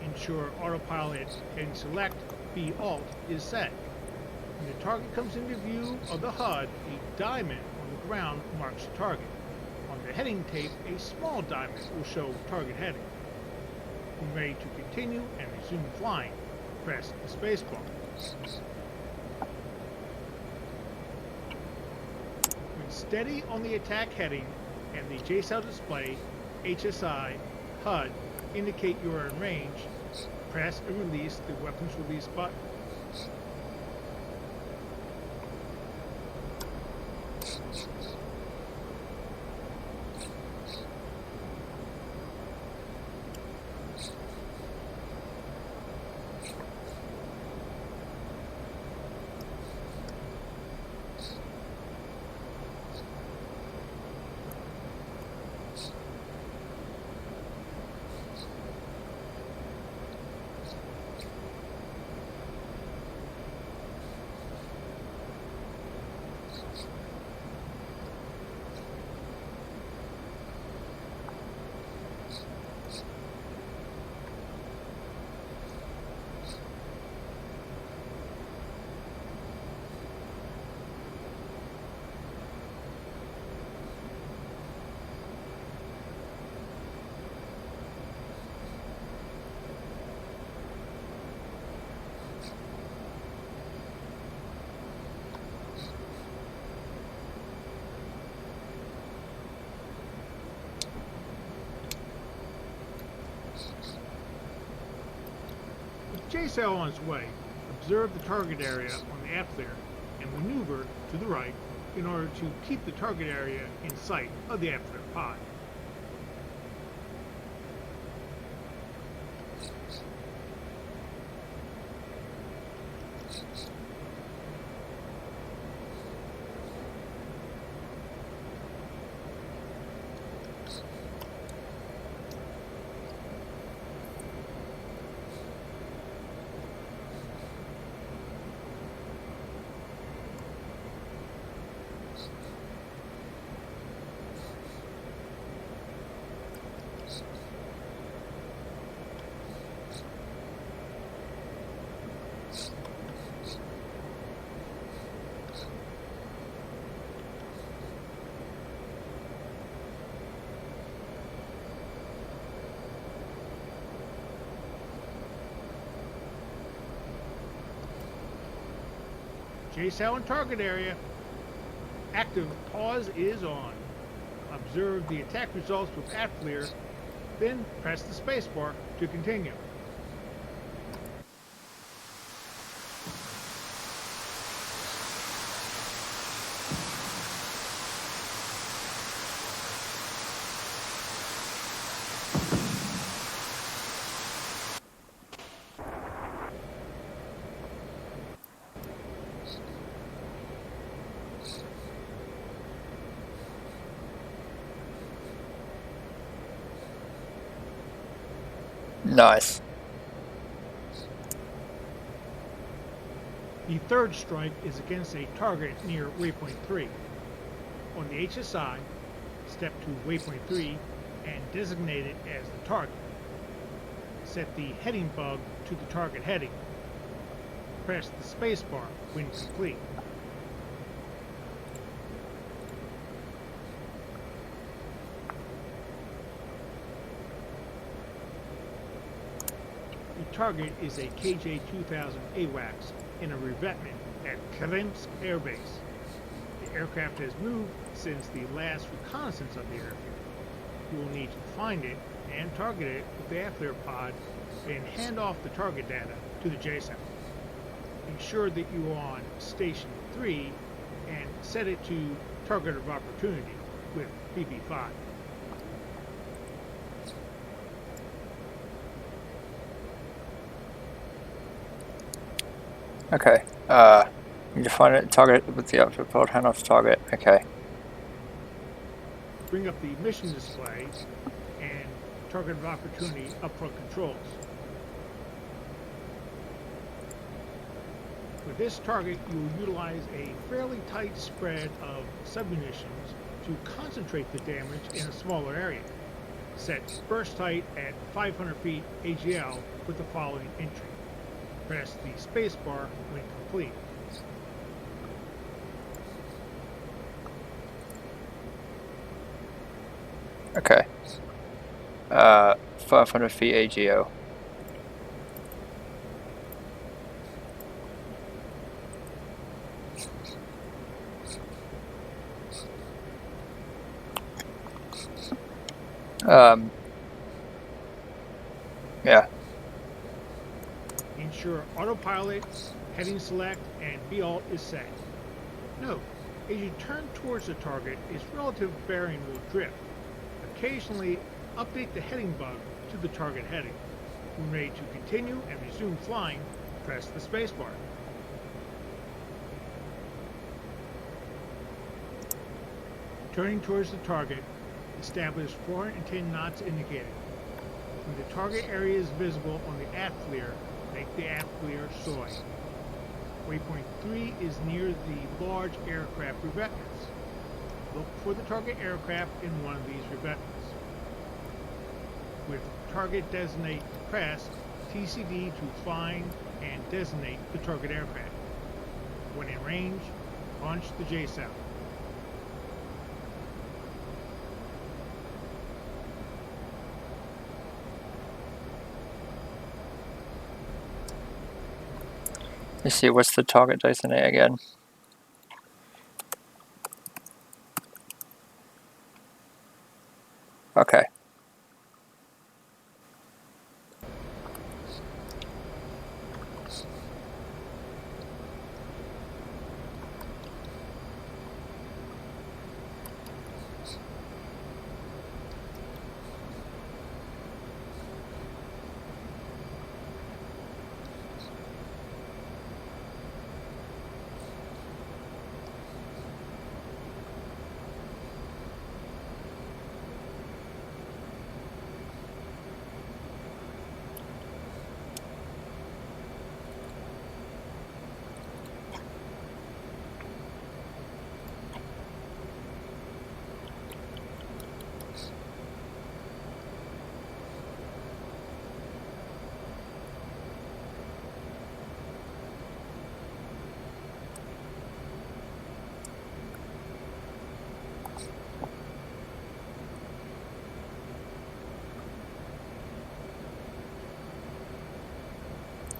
Ensure autopilot and select B Alt is set. When the target comes into view of the HUD, a diamond on the ground marks the target. On the heading tape, a small diamond will show target heading. When ready to continue and resume flying, press the spacebar. When steady on the attack heading and the JSOW display, HSI, HUD indicate you are in range, press and release the weapons release button. JSOW on its way, observe the target area on the aft flare and maneuver to the right in order to keep the target area in sight of the aft flare pod. JSOW and target area. Active pause is on. Observe the attack results with AFLIR, then press the spacebar to continue. Nice. The third strike is against a target near waypoint 3. On the HSI, step to waypoint 3 and designate it as the target. Set the heading bug to the target heading. Press the spacebar when complete. The target is a KJ-2000 AWACS in a revetment at Kremsk Air Base. The aircraft has moved since the last reconnaissance of the airfield. You will need to find it and target it with the AFLIR pod and hand off the target data to the JSON. Ensure that you are on Station 3 and set it to Target of Opportunity with BB5. Okay. You define it. Target with the output pod. Hand off target. Okay. Bring up the mission display and Target of Opportunity upfront controls. For this target, you will utilize a fairly tight spread of submunitions to concentrate the damage in a smaller area. Set burst height at 500 feet AGL with the following entry. Press the spacebar when complete. Okay. 500 feet AGO. Yeah. Ensure autopilot, heading select, and B-alt is set. Note, as you turn towards the target, its relative bearing will drift. Occasionally, update the heading bug to the target heading. When ready to continue and resume flying, press the spacebar. Turning towards the target, establish 410 knots indicated. When the target area is visible on the AFLIR, make the AFLIR soy. Waypoint 3 is near the large aircraft revetments. Look for the target aircraft in one of these revetments. With target designate pressed, TCD to find and designate the target aircraft. When in range, launch the JSOW. Let's see, what's the target designate again? Okay.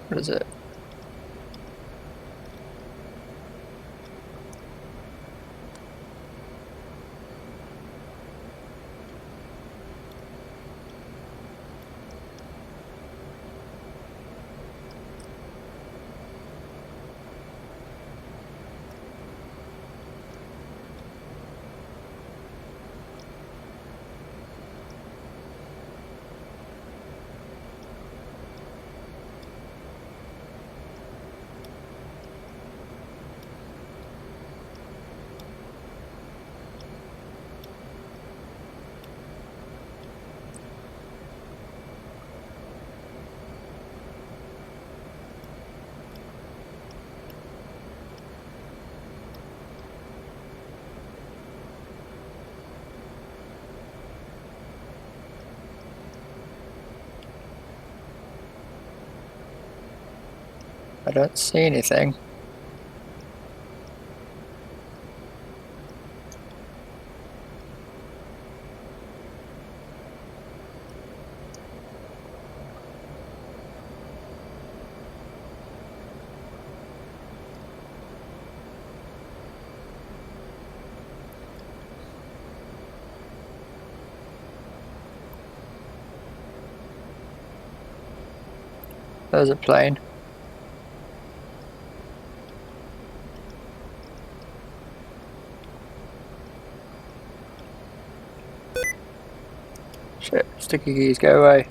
What is it? I don't see anything. There's a plane. Shit, sticky keys, go away.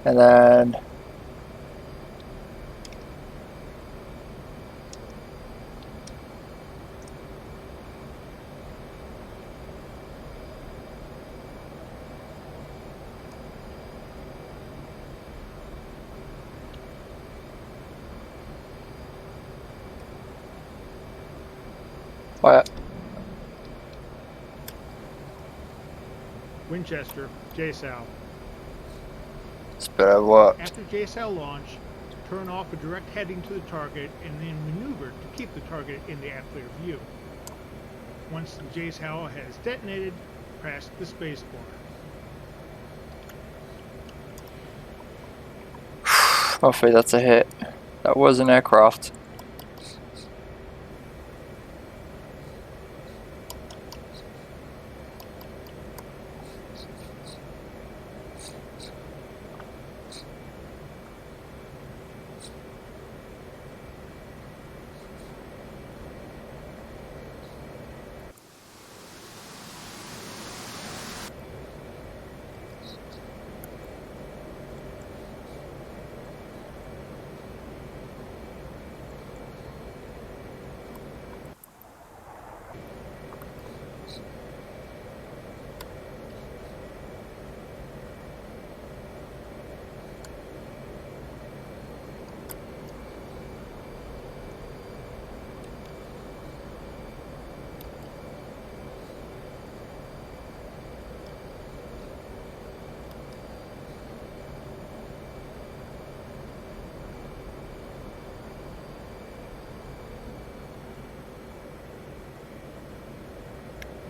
And then... What? Winchester, JSOW. Spit out what? After JSOW launch, turn off a direct heading to the target and then maneuver to keep the target in the clear view. Once the JSOW has detonated, press the space bar. Hopefully that's a hit. That was an aircraft.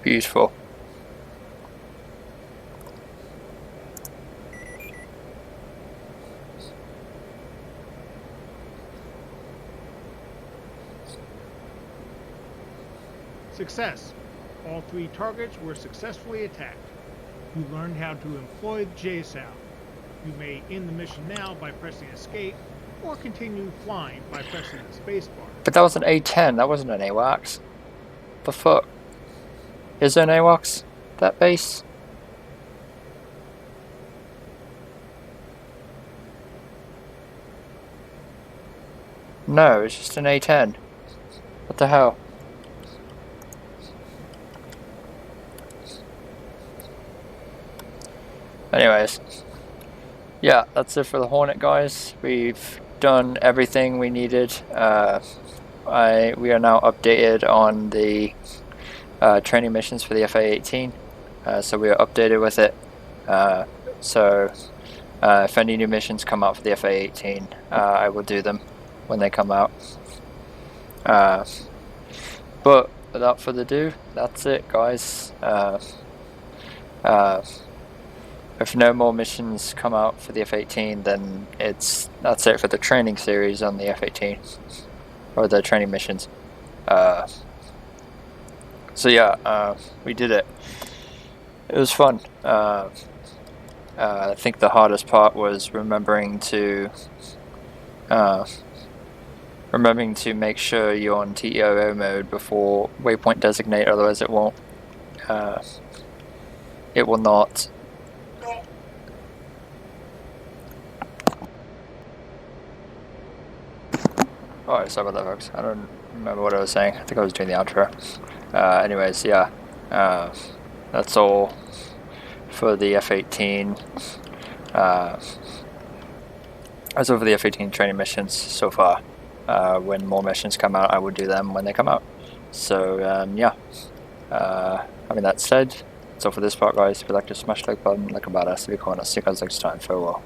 Beautiful. Success. All 3 targets were successfully attacked. You learned how to employ the JSOW. You may end the mission now by pressing escape, or continue flying by pressing the space bar. But that was an A-10, that wasn't an AWACS. The fuck? Is there an AWACS? That base? No, it's just an A-10. What the hell? Anyways. Yeah, that's it for the Hornet, guys. We've done everything we needed. We are now updated on the training missions for the FA-18. So we are updated with it. If any new missions come out for the FA-18, I will do them when they come out. But without further ado, that's it, guys. If no more missions come out for the F-18, then that's it for the training series on the F-18, or the training missions. So yeah, we did it. It was fun. I think the hardest part was remembering to make sure you're on TEOO mode before waypoint designate, otherwise it won't. It will not. Oh, sorry about that, folks. I don't remember what I was saying. I think I was doing the outro. Anyways, yeah. That's all for the F-18. That's all for the F-18 training missions so far. When more missions come out, I will do them when they come out. So, yeah. Having that said, that's all for this part, guys. If you'd like to smash the like button, like a badass, if you want to see you guys next time. Farewell.